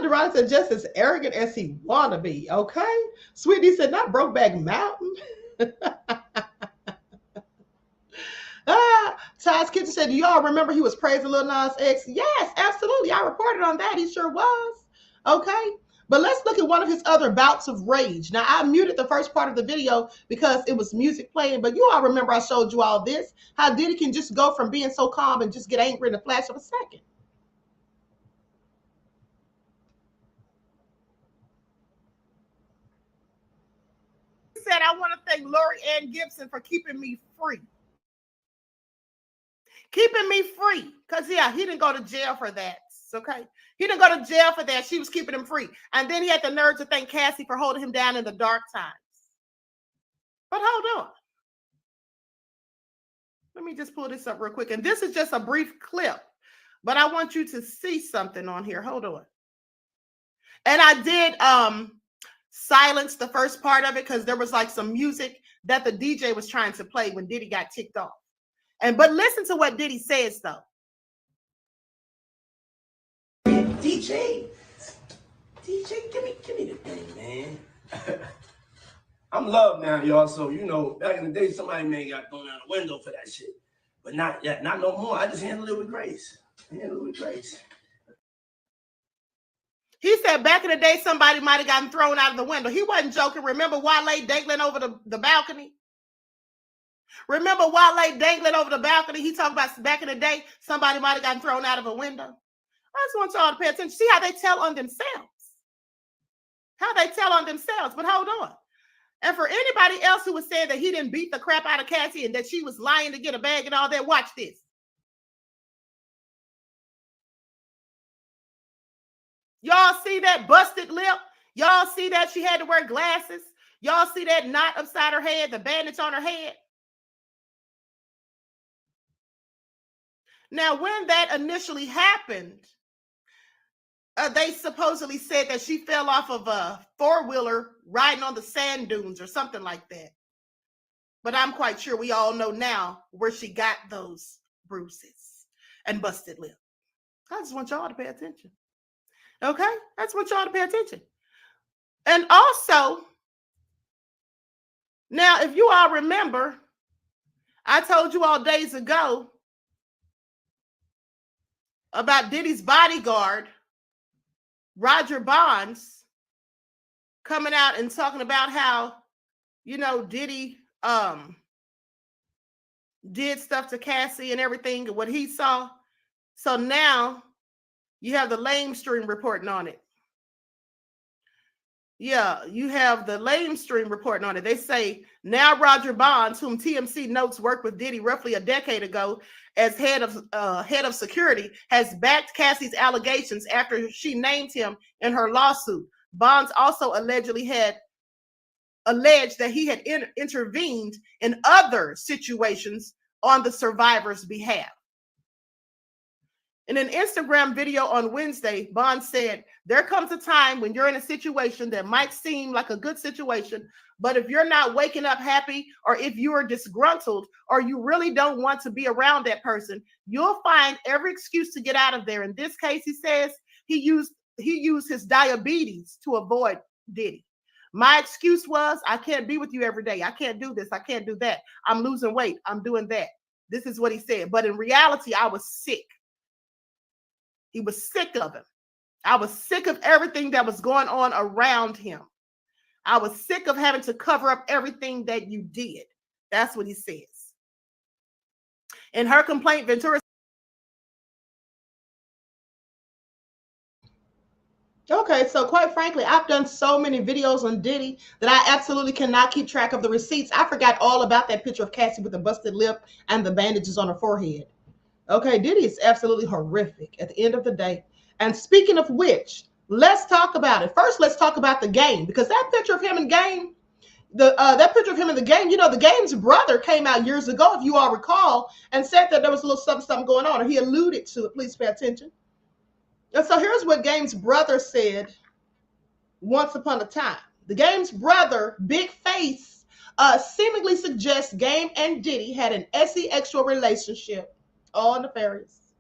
Deron said, just as arrogant as he wanna be, okay? Sweetie said, not Brokeback Mountain. Ty's Kitchen said, do y'all remember he was praising Lil Nas X? Yes, absolutely. I reported on that. He sure was. Okay? But let's look at one of his other bouts of rage. Now, I muted the first part of the video because it was music playing, but you all remember I showed you all this, how Diddy can just go from being so calm and just get angry in a flash of a second. He said, I want to thank Lori Anne Gibson for keeping me free. Keeping me free. Because, yeah, he didn't go to jail for that. Okay? He didn't go to jail for that. She was keeping him free. And then he had the nerve to thank Cassie for holding him down in the dark times. But hold on. Let me just pull this up real quick. And this is just a brief clip. But I want you to see something on here. Hold on. And I did silence the first part of it because there was like some music that the DJ was trying to play when Diddy got ticked off. But listen to what Diddy says, though. DJ, give me the thing, man. I'm loved now, y'all. So, you know, back in the day, somebody may got thrown out the window for that shit. But not yet, not no more. I just handle it with grace. He said back in the day, somebody might have gotten thrown out of the window. He wasn't joking. Remember Wale dangling over the balcony? Remember Wale dangling over the balcony? He talked about back in the day, somebody might have gotten thrown out of a window. I just want y'all to pay attention. See how they tell on themselves. But hold on. And for anybody else who was saying that he didn't beat the crap out of Cassie and that she was lying to get a bag and all that, watch this. Y'all see that busted lip? Y'all see that she had to wear glasses? Y'all see that knot upside her head, the bandage on her head? Now, when that initially happened, they supposedly said that she fell off of a four-wheeler riding on the sand dunes or something like that. But I'm quite sure we all know now where she got those bruises and busted lip. I just want y'all to pay attention. Okay? I just want y'all to pay attention. And also, now, if you all remember, I told you all days ago about Diddy's bodyguard, Roger Bonds, coming out and talking about how, you know, Diddy did stuff to Cassie and everything, and what he saw. So now you have the lamestream reporting on it. Yeah, you have the lamestream reporting on it. They say now Roger Bonds, whom TMC notes worked with Diddy roughly a decade ago as head of security, has backed Cassie's allegations after she named him in her lawsuit. Bonds also alleged that he had intervened in other situations on the survivor's behalf. In an Instagram video on Wednesday, Bond said, there comes a time when you're in a situation that might seem like a good situation, but if you're not waking up happy, or if you are disgruntled, or you really don't want to be around that person, you'll find every excuse to get out of there. In this case, he says he used his diabetes to avoid Diddy. My excuse was, I can't be with you every day. I can't do this. I can't do that. I'm losing weight. I'm doing that. This is what he said. But in reality, I was sick. He was sick of him. I was sick of everything that was going on around him. I was sick of having to cover up everything that you did. That's what he says. In her complaint, Ventura. Okay, so quite frankly, I've done so many videos on Diddy that I absolutely cannot keep track of the receipts. I forgot all about that picture of Cassie with the busted lip and the bandages on her forehead. Okay, Diddy is absolutely horrific at the end of the day. And speaking of which, let's talk about it. First, let's talk about the Game, because that picture of him in Game, that picture of him in the Game, you know, the Game's brother came out years ago, if you all recall, and said that there was a little something going on, or he alluded to it. Please pay attention. And so here's what Game's brother said once upon a time. The Game's brother, Big Face, seemingly suggests Game and Diddy had an sexual relationship. All nefarious.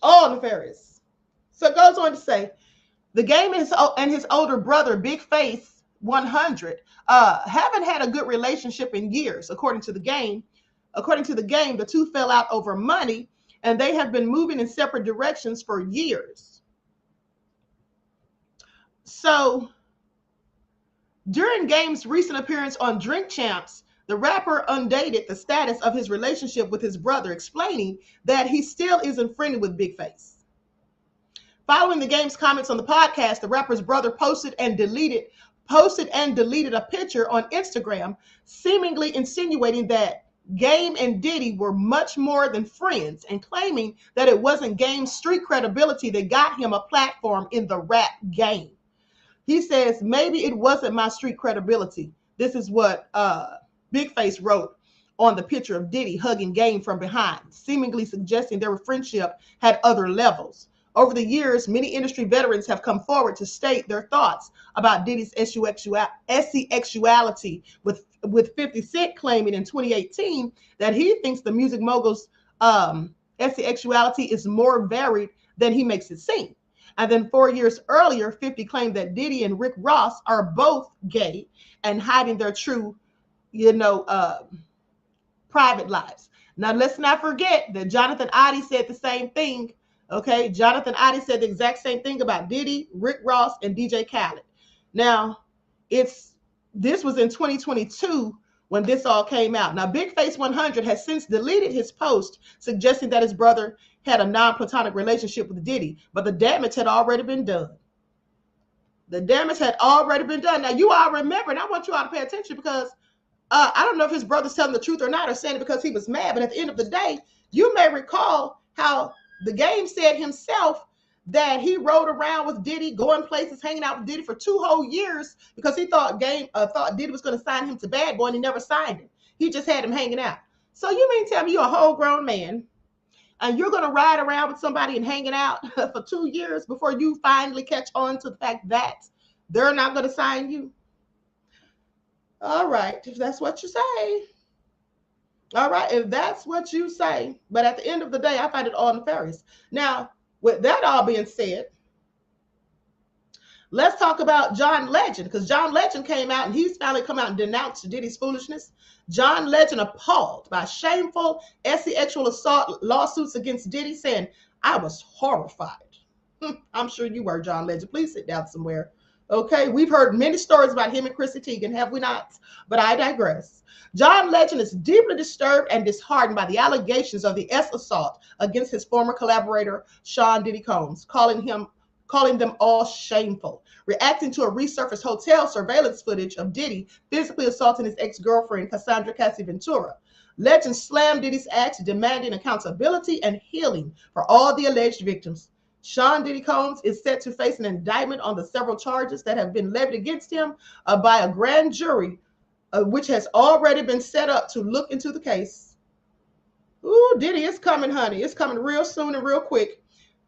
All nefarious. So it goes on to say, the Game and his older brother, Big Face 100, haven't had a good relationship in years, according to the Game. According to the Game, the two fell out over money, and they have been moving in separate directions for years. So during Game's recent appearance on Drink Champs, the rapper undated the status of his relationship with his brother, explaining that he still isn't friendly with Big Face. Following the Game's comments on the podcast, the rapper's brother posted and deleted a picture on Instagram, seemingly insinuating that Game and Diddy were much more than friends, and claiming that it wasn't Game's street credibility that got him a platform in the rap game. He says, maybe it wasn't my street credibility. This is what Big Face wrote on the picture of Diddy hugging Game from behind, seemingly suggesting their friendship had other levels. Over the years, many industry veterans have come forward to state their thoughts about Diddy's sexuality, with 50 Cent claiming in 2018 that he thinks the music mogul's sexuality is more varied than he makes it seem. And then 4 years earlier, 50 claimed that Diddy and Rick Ross are both gay and hiding their true, private lives. Now, let's not forget that Jonathan Oddie said the same thing. Okay, Jonathan Oddie said the exact same thing about Diddy, Rick Ross, and DJ Khaled. Now, this was in 2022 when this all came out. Now, Big Face 100 has since deleted his post suggesting that his brother had a non-platonic relationship with Diddy, but the damage had already been done. The damage had already been done. Now, you all remember, and I want you all to pay attention, because I don't know if his brother's telling the truth or not, or saying it because he was mad, but at the end of the day, you may recall how the Game said himself that he rode around with Diddy, going places, hanging out with Diddy for 2 whole years because he thought Diddy was going to sign him to Bad Boy, and he never signed him. He just had him hanging out. So you mean tell me you're a whole grown man and you're going to ride around with somebody and hanging out for 2 years before you finally catch on to the fact that they're not going to sign you? All right, if that's what you say. All right, if that's what you say. But at the end of the day, I find it all nefarious. Now, with that all being said, let's talk about John Legend, because John Legend came out and he's finally come out and denounced Diddy's foolishness. John Legend appalled by shameful sexual assault lawsuits against Diddy, saying, I was horrified. I'm sure you were, John Legend. Please sit down somewhere. Okay, we've heard many stories about him and Chrissy Teigen, have we not? But I digress. John Legend is deeply disturbed and disheartened by the allegations of the assault against his former collaborator, Sean Diddy Combs, calling calling them all shameful. Reacting to a resurfaced hotel surveillance footage of Diddy physically assaulting his ex-girlfriend, Cassandra Cassie Ventura, Legend slammed Diddy's acts, demanding accountability and healing for all the alleged victims. Sean Diddy Combs is set to face an indictment on the several charges that have been levied against him by a grand jury, which has already been set up to look into the case. Ooh, Diddy is coming, honey. It's coming real soon and real quick.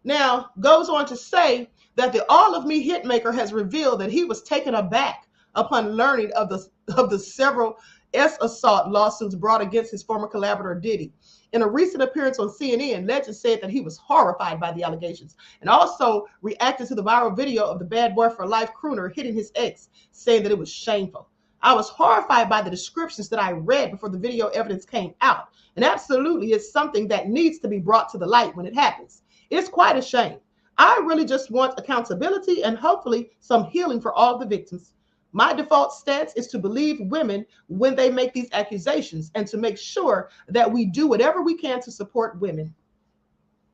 Now, goes on to say that the All of Me hitmaker has revealed that he was taken aback upon learning of the several assault lawsuits brought against his former collaborator Diddy. In a recent appearance on CNN, Legend said that he was horrified by the allegations and also reacted to the viral video of the Bad Boy for Life crooner hitting his ex, saying that it was shameful. I was horrified by the descriptions that I read before the video evidence came out. And absolutely, it's something that needs to be brought to the light when it happens. It's quite a shame. I really just want accountability and hopefully some healing for all the victims. My default stance is to believe women when they make these accusations and to make sure that we do whatever we can to support women.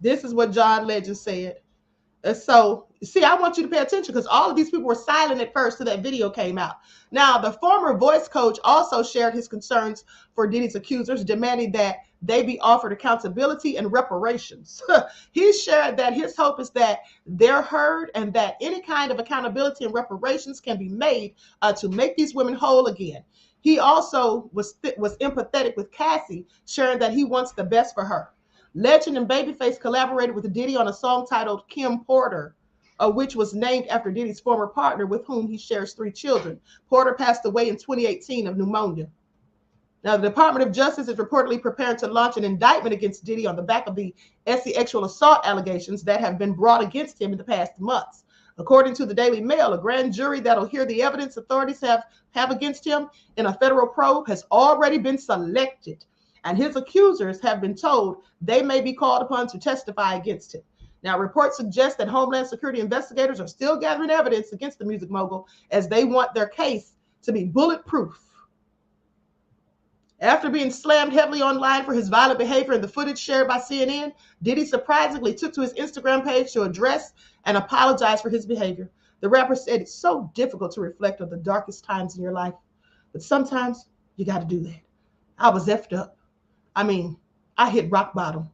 This is what John Legend said. So, see, I want you to pay attention because all of these people were silent at first till that video came out. Now, the former voice coach also shared his concerns for Diddy's accusers, demanding that they be offered accountability and reparations. He shared that his hope is that they're heard and that any kind of accountability and reparations can be made to make these women whole again. He also was empathetic with Cassie, sharing that he wants the best for her. Legend and Babyface collaborated with Diddy on a song titled Kim Porter, which was named after Diddy's former partner with whom he shares 3 children. Porter passed away in 2018 of pneumonia. Now, the Department of Justice is reportedly preparing to launch an indictment against Diddy on the back of the sexual assault allegations that have been brought against him in the past months. According to the Daily Mail, a grand jury that'll hear the evidence authorities have against him in a federal probe has already been selected, and his accusers have been told they may be called upon to testify against him. Now, reports suggest that Homeland Security investigators are still gathering evidence against the music mogul as they want their case to be bulletproof. After being slammed heavily online for his violent behavior in the footage shared by CNN, Diddy surprisingly took to his Instagram page to address and apologize for his behavior. The rapper said it's so difficult to reflect on the darkest times in your life, but sometimes you got to do that. I was effed up. I mean, I hit rock bottom.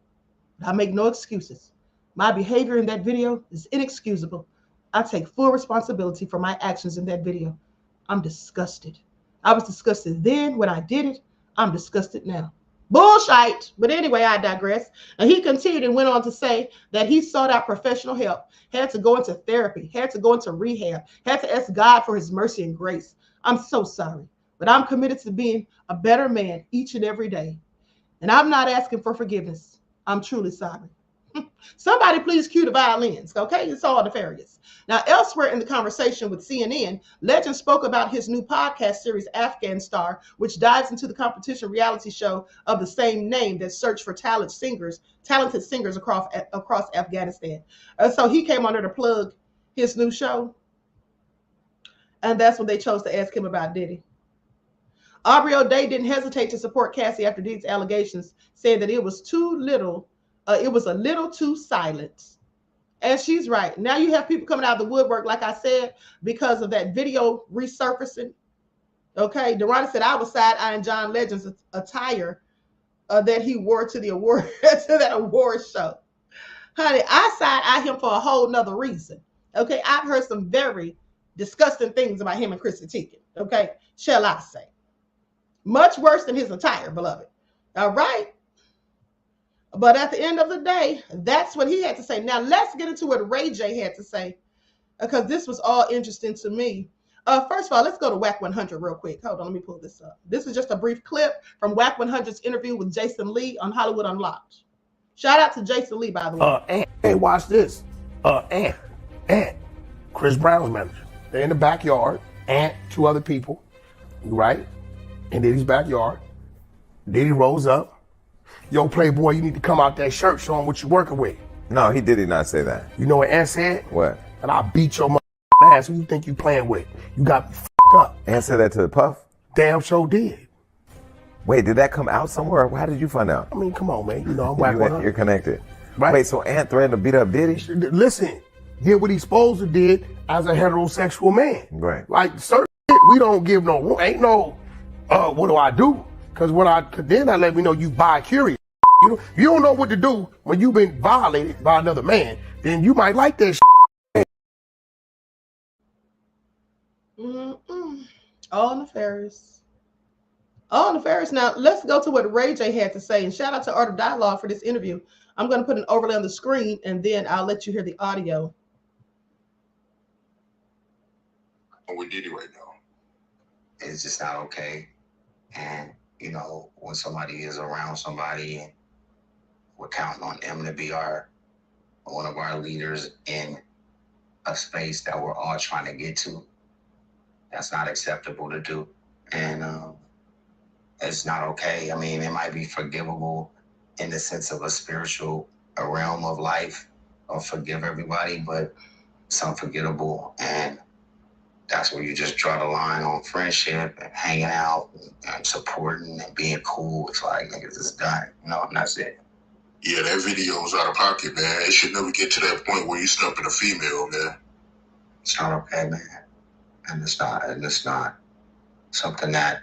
I make no excuses. My behavior in that video is inexcusable. I take full responsibility for my actions in that video. I'm disgusted. I was disgusted then when I did it. I'm disgusted now. Bullshit. But anyway, I digress. And he continued and went on to say that he sought out professional help, had to go into therapy, had to go into rehab, had to ask God for his mercy and grace. I'm so sorry, but I'm committed to being a better man each and every day. And I'm not asking for forgiveness. I'm truly sorry. Somebody please cue the violins, okay? It's all nefarious. Now, elsewhere in the conversation with CNN, Legend spoke about his new podcast series, Afghan Star, which dives into the competition reality show of the same name that search for talented singers across Afghanistan. So he came on there to plug his new show. And that's when they chose to ask him about Diddy. Aubrey O'Day didn't hesitate to support Cassie after Diddy's allegations, saying that it was a little too silent. And she's right. Now you have people coming out of the woodwork, like I said, because of that video resurfacing. Okay, Durrani said I was side-eyeing John Legend's attire that he wore to the award to that award show. Honey, I side-eye him for a whole nother reason. Okay, I've heard some very disgusting things about him and Chrissy Teigen. Okay, shall I say? Much worse than his attire, beloved. All right. But at the end of the day, that's what he had to say. Now, let's get into what Ray J had to say, because this was all interesting to me. First of all, let's go to WAC 100 real quick. Hold on, let me pull this up. This is just a brief clip from WAC 100's interview with Jason Lee on Hollywood Unlocked. Shout out to Jason Lee, by the way. Hey, watch this. Ant, Chris Brown's manager. They're in the backyard. Ant, 2 other people, right? In Diddy's backyard. Diddy rolls up. Yo, Playboy, you need to come out that shirt, show him what you're working with. No, he did not say that. You know what Ant said? What? And I'll beat your ass. Who you think you playing with? You got me up. Ant said that to the Puff? Damn sure did. Wait, did that come out somewhere? How did you find out? I mean, come on, man. You know, I'm WAC 100. You're connected. Right? Wait, so Ant threatened to beat up Diddy? Listen, did what he's supposed to did as a heterosexual man. Right. Like certain shit, we don't give no, ain't no, what do I do? Because then I let me know you bi-curious. You don't know what to do when you've been violated by another man, then you might like that shit. All nefarious. All nefarious. Now, let's go to what Ray J had to say. And shout out to Art of Dialogue for this interview. I'm going to put an overlay on the screen, and then I'll let you hear the audio. With Diddy right now, it's just not okay. And, you know, when somebody is around somebody and we're counting on them to be one of our leaders in a space that we're all trying to get to, that's not acceptable to do. And it's not okay. I mean, it might be forgivable in the sense of a spiritual realm of life or forgive everybody, but it's unforgettable. And that's where you just draw the line on friendship and hanging out and supporting and being cool. It's like, niggas, it's done. No, and that's it. Yeah, that video was out of pocket, man. It should never get to that point where you snubbing a female, man. It's not okay, man. And it's not something that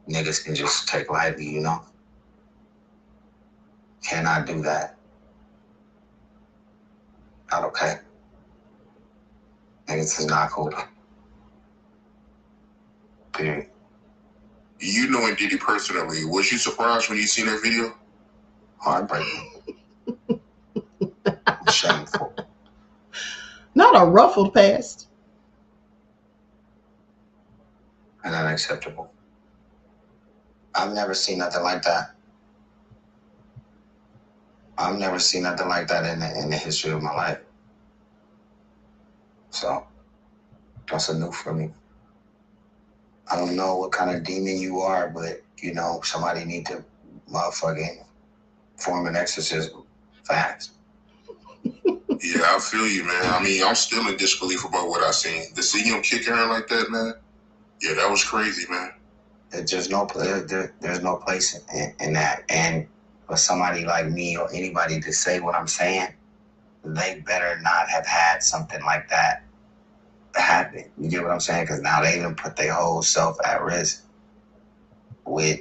niggas can just take lightly, you know? Cannot do that. Not okay. Niggas is not cool. Period. You knowing Diddy personally, was you surprised when you seen that video? Heartbreaking. Shameful. Not a ruffled past. And unacceptable. I've never seen nothing like that. I've never seen nothing like that in the history of my life. So, that's a new for me. I don't know what kind of demon you are, but, you know, somebody need to motherfucking form an exorcism fast. Yeah, I feel you, man. I mean, I'm still in disbelief about what I seen. To see him kicking her like that, man, yeah, that was crazy, man. There's just no there's no place in that. And for somebody like me or anybody to say what I'm saying, they better not have had something like that happen. You get what I'm saying? Because now they even put their whole self at risk with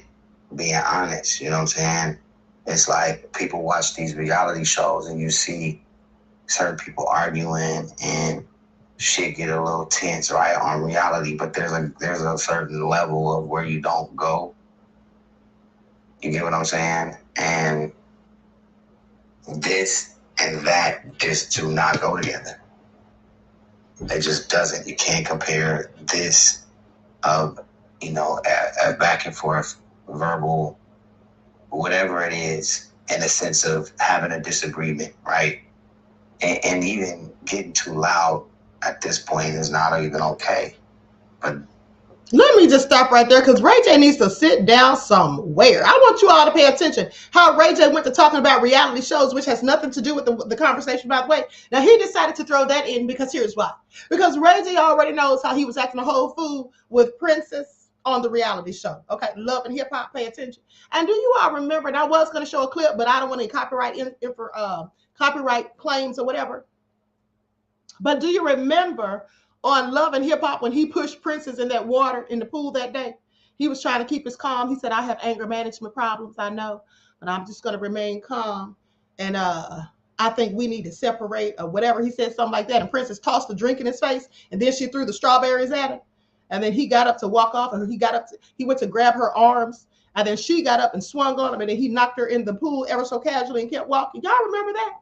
being honest. You know what I'm saying? It's like people watch these reality shows and you see certain people arguing and shit get a little tense, right, on reality, but there's a certain level of where you don't go. You get what I'm saying? And this and that just do not go together. It just doesn't. You can't compare this of, you know, a back and forth verbal, whatever it is, in the sense of having a disagreement, right? And even getting too loud at this point is not even okay. But let me just stop right there, because Ray J needs to sit down somewhere. I want you all to pay attention how Ray J went to talking about reality shows, which has nothing to do with the conversation, by the way. Now, he decided to throw that in because here's why. Because Ray J already knows how he was acting a whole fool with Princess on the reality show. Okay, Love and Hip Hop, pay attention. And do you all remember, and I was going to show a clip, but I don't want any copyright claims or whatever. But do you remember on Love and Hip Hop when he pushed Princess in that water in the pool that day? He was trying to keep his calm. He said, I have anger management problems, I know, but I'm just going to remain calm. And I think we need to separate or whatever. He said something like that. And Princess tossed the drink in his face, and then she threw the strawberries at him. And then he got up to walk off, and he went to grab her arms. And then she got up and swung on him, and then he knocked her in the pool ever so casually and kept walking. Y'all remember that?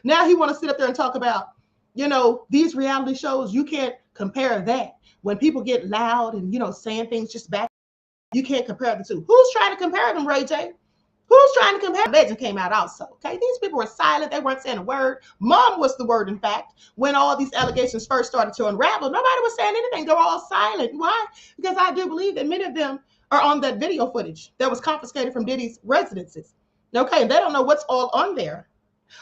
Now he want to sit up there and talk about, you know, these reality shows. You can't compare that. When people get loud and, you know, saying things just back, you can't compare the two. Who's trying to compare them, Ray J? Who's trying to compare? Legend came out also. Okay, these people were silent. They weren't saying a word. Mom was the word, in fact. When all these allegations first started to unravel, nobody was saying anything. They were all silent. Why? Because I do believe that many of them are on that video footage that was confiscated from Diddy's residences. Okay, and they don't know what's all on there.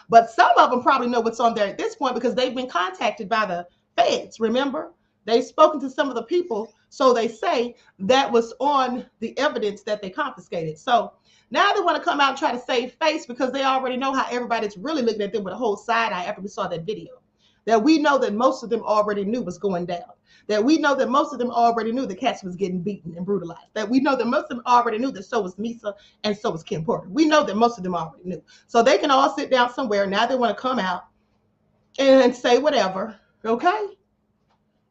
But some of them probably know what's on there at this point because they've been contacted by the feds. Remember, they've spoken to some of the people, so they say, that was on the evidence that they confiscated. So Now they want to come out and try to save face because they already know how everybody's really looking at them with a whole side eye after we saw that video. That we know that most of them already knew was going down. That we know that most of them already knew that Cassie was getting beaten and brutalized. That we know that most of them already knew that so was Misa and so was Kim Porter. We know that most of them already knew. So they can all sit down somewhere. Now they want to come out and say whatever. Okay?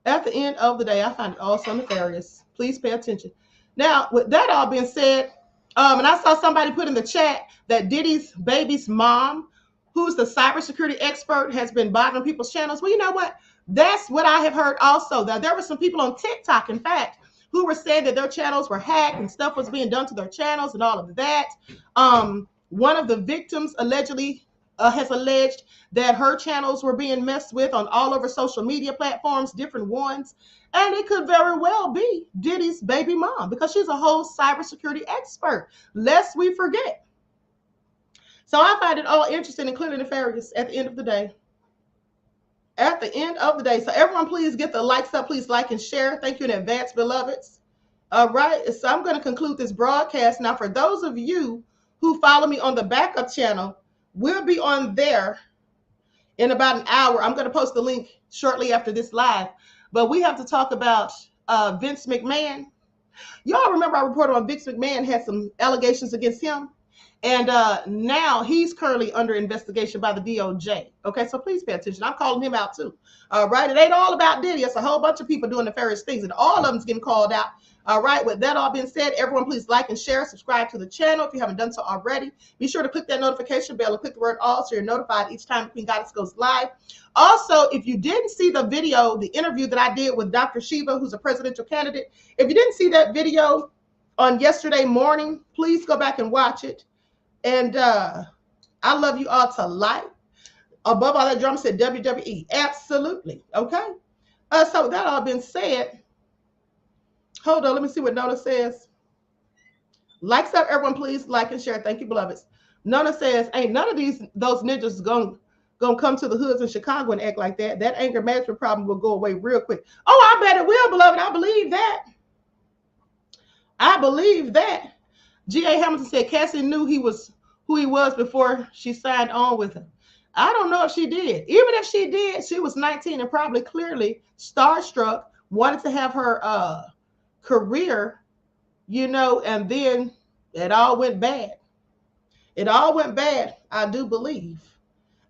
At the end of the day, I find it all so nefarious. Please pay attention. Now, with that all being said, and I saw somebody put in the chat that Diddy's baby's mom, who's the cybersecurity expert, has been bothering people's channels. Well, you know what? That's what I have heard also. That there were some people on TikTok, in fact, who were saying that their channels were hacked and stuff was being done to their channels and all of that. One of the victims allegedly has alleged that her channels were being messed with on all over social media platforms, different ones. And it could very well be Diddy's baby mom because she's a whole cybersecurity expert, lest we forget. So I find it all interesting and clearly nefarious at the end of the day. At the end of the day. So everyone, please get the likes up. Please like and share. Thank you in advance, beloveds. All right. So I'm going to conclude this broadcast. Now, for those of you who follow me on the backup channel, we'll be on there in about an hour. I'm going to post the link shortly after this live. But we have to talk about Vince McMahon. Y'all remember I reported on Vince McMahon had some allegations against him. And now he's currently under investigation by the DOJ. Okay, so please pay attention. I'm calling him out too. All right, it ain't all about Diddy. It's a whole bunch of people doing nefarious things, and all of them's getting called out. All right, with that all being said, everyone please like and share, subscribe to the channel if you haven't done so already. Be sure to click that notification bell and click the word all so you're notified each time Queen Goddess goes live. Also, if you didn't see the video, the interview that I did with Dr. Shiva, who's a presidential candidate, if you didn't see that video on yesterday morning, please go back and watch it. And I love you all to life. Above all that, drum said WWE. Absolutely. Okay. So with that all been said, hold on. Let me see what Nona says. Likes up, everyone, please like and share. Thank you, beloveds. Nona says, ain't none of those ninjas gonna come to the hoods in Chicago and act like that. That anger management problem will go away real quick. Oh, I bet it will, beloved. I believe that. I believe that. G.A. Hamilton said Cassie knew who he was before she signed on with him. I don't know if she did. Even if she did, she was 19 and probably clearly starstruck, wanted to have her career, you know, and then it all went bad. It all went bad, I do believe.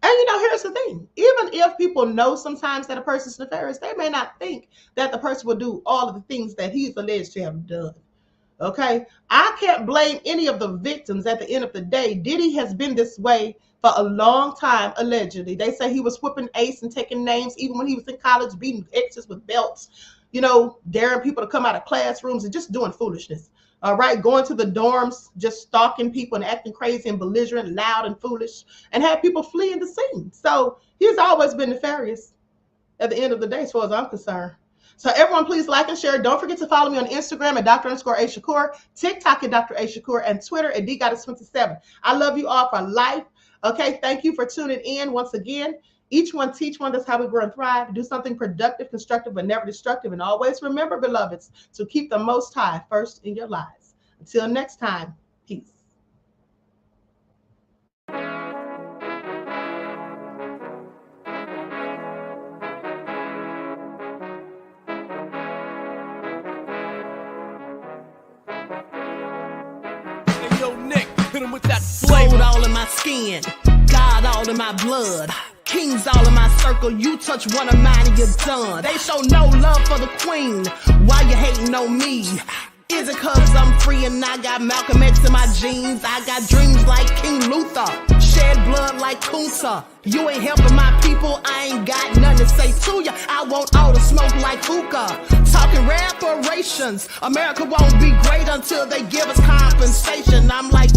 And, you know, here's the thing. Even if people know sometimes that a person's nefarious, they may not think that the person will do all of the things that he's alleged to have done. Okay, I can't blame any of the victims at the end of the day. Diddy has been this way for a long time, allegedly. They say he was whooping Ace and taking names, even when he was in college, beating exes with belts, you know, daring people to come out of classrooms and just doing foolishness. All right, going to the dorms, just stalking people and acting crazy and belligerent, loud and foolish, and had people fleeing the scene. So he's always been nefarious at the end of the day, as far as I'm concerned. So everyone, please like and share. Don't forget to follow me on Instagram at Dr._A_Shakur, TikTok at Dr. A Shakur, and Twitter at DGoddess27. I love you all for life. Okay, thank you for tuning in once again. Each one teach one. That's how we grow and thrive. Do something productive, constructive, but never destructive. And always remember, beloveds, to keep the Most High first in your lives. Until next time, peace. Gold all in my skin, God all in my blood, kings all in my circle. You touch one of mine and you're done. They show no love for the queen. Why you hating on me? Is it cause I'm free and I got Malcolm X in my jeans? I got dreams like King Luther, shed blood like Kunsa. You ain't helping my people, I ain't got nothing to say to ya. I want all the smoke like hookah. Talking reparations, America won't be great until they give us compensation. I'm like,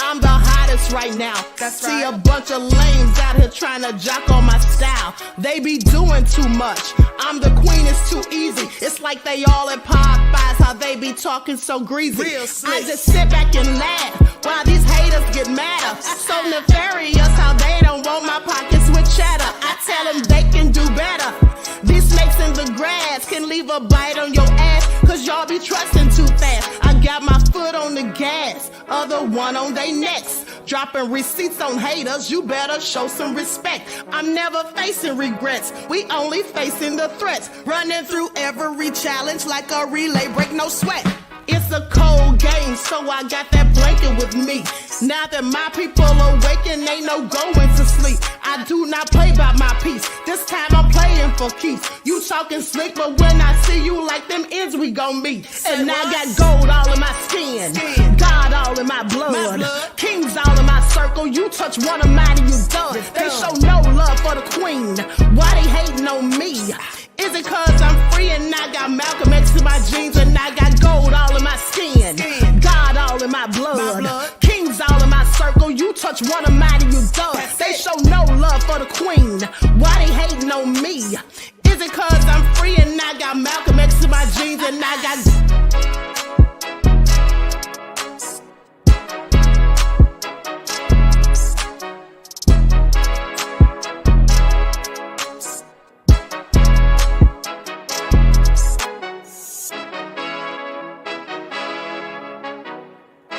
I'm the hottest right now. See a bunch of lames out here trying to jock on my style. They be doing too much. I'm the queen, it's too easy. It's like they all at Popeyes, how they be talking so greasy. I just sit back and laugh while these haters get madder. So nefarious how they don't want my pockets with cheddar. I tell them they can do better. These snakes in the grass can leave a bite on your ass, cause y'all be trusting too fast. I got my foot on the gas. other one on they necks. Dropping receipts on haters, you better show some respect. I'm never facing regrets, we only facing the threats. Running through every challenge like a relay, break no sweat. It's a cold game, so I got that blanket with me. Now that my people awaken, ain't no going to sleep. I do not play by my piece, this time I'm playing for keeps. You talking slick, but when I see you like them ends, we gon' meet. And I got gold all in my skin, God all in my blood, kings all in my circle. You touch one of mine and you done. They show no love for the queen, why they hating on me? Is it cause I'm free and I got Malcolm X in my jeans and I got gold all in my skin, God all in my blood, kings all in my circle. You touch one of mine and you done. They show no love for the queen, why they hating on me? Is it cause I'm free and I got Malcolm X in my jeans and I got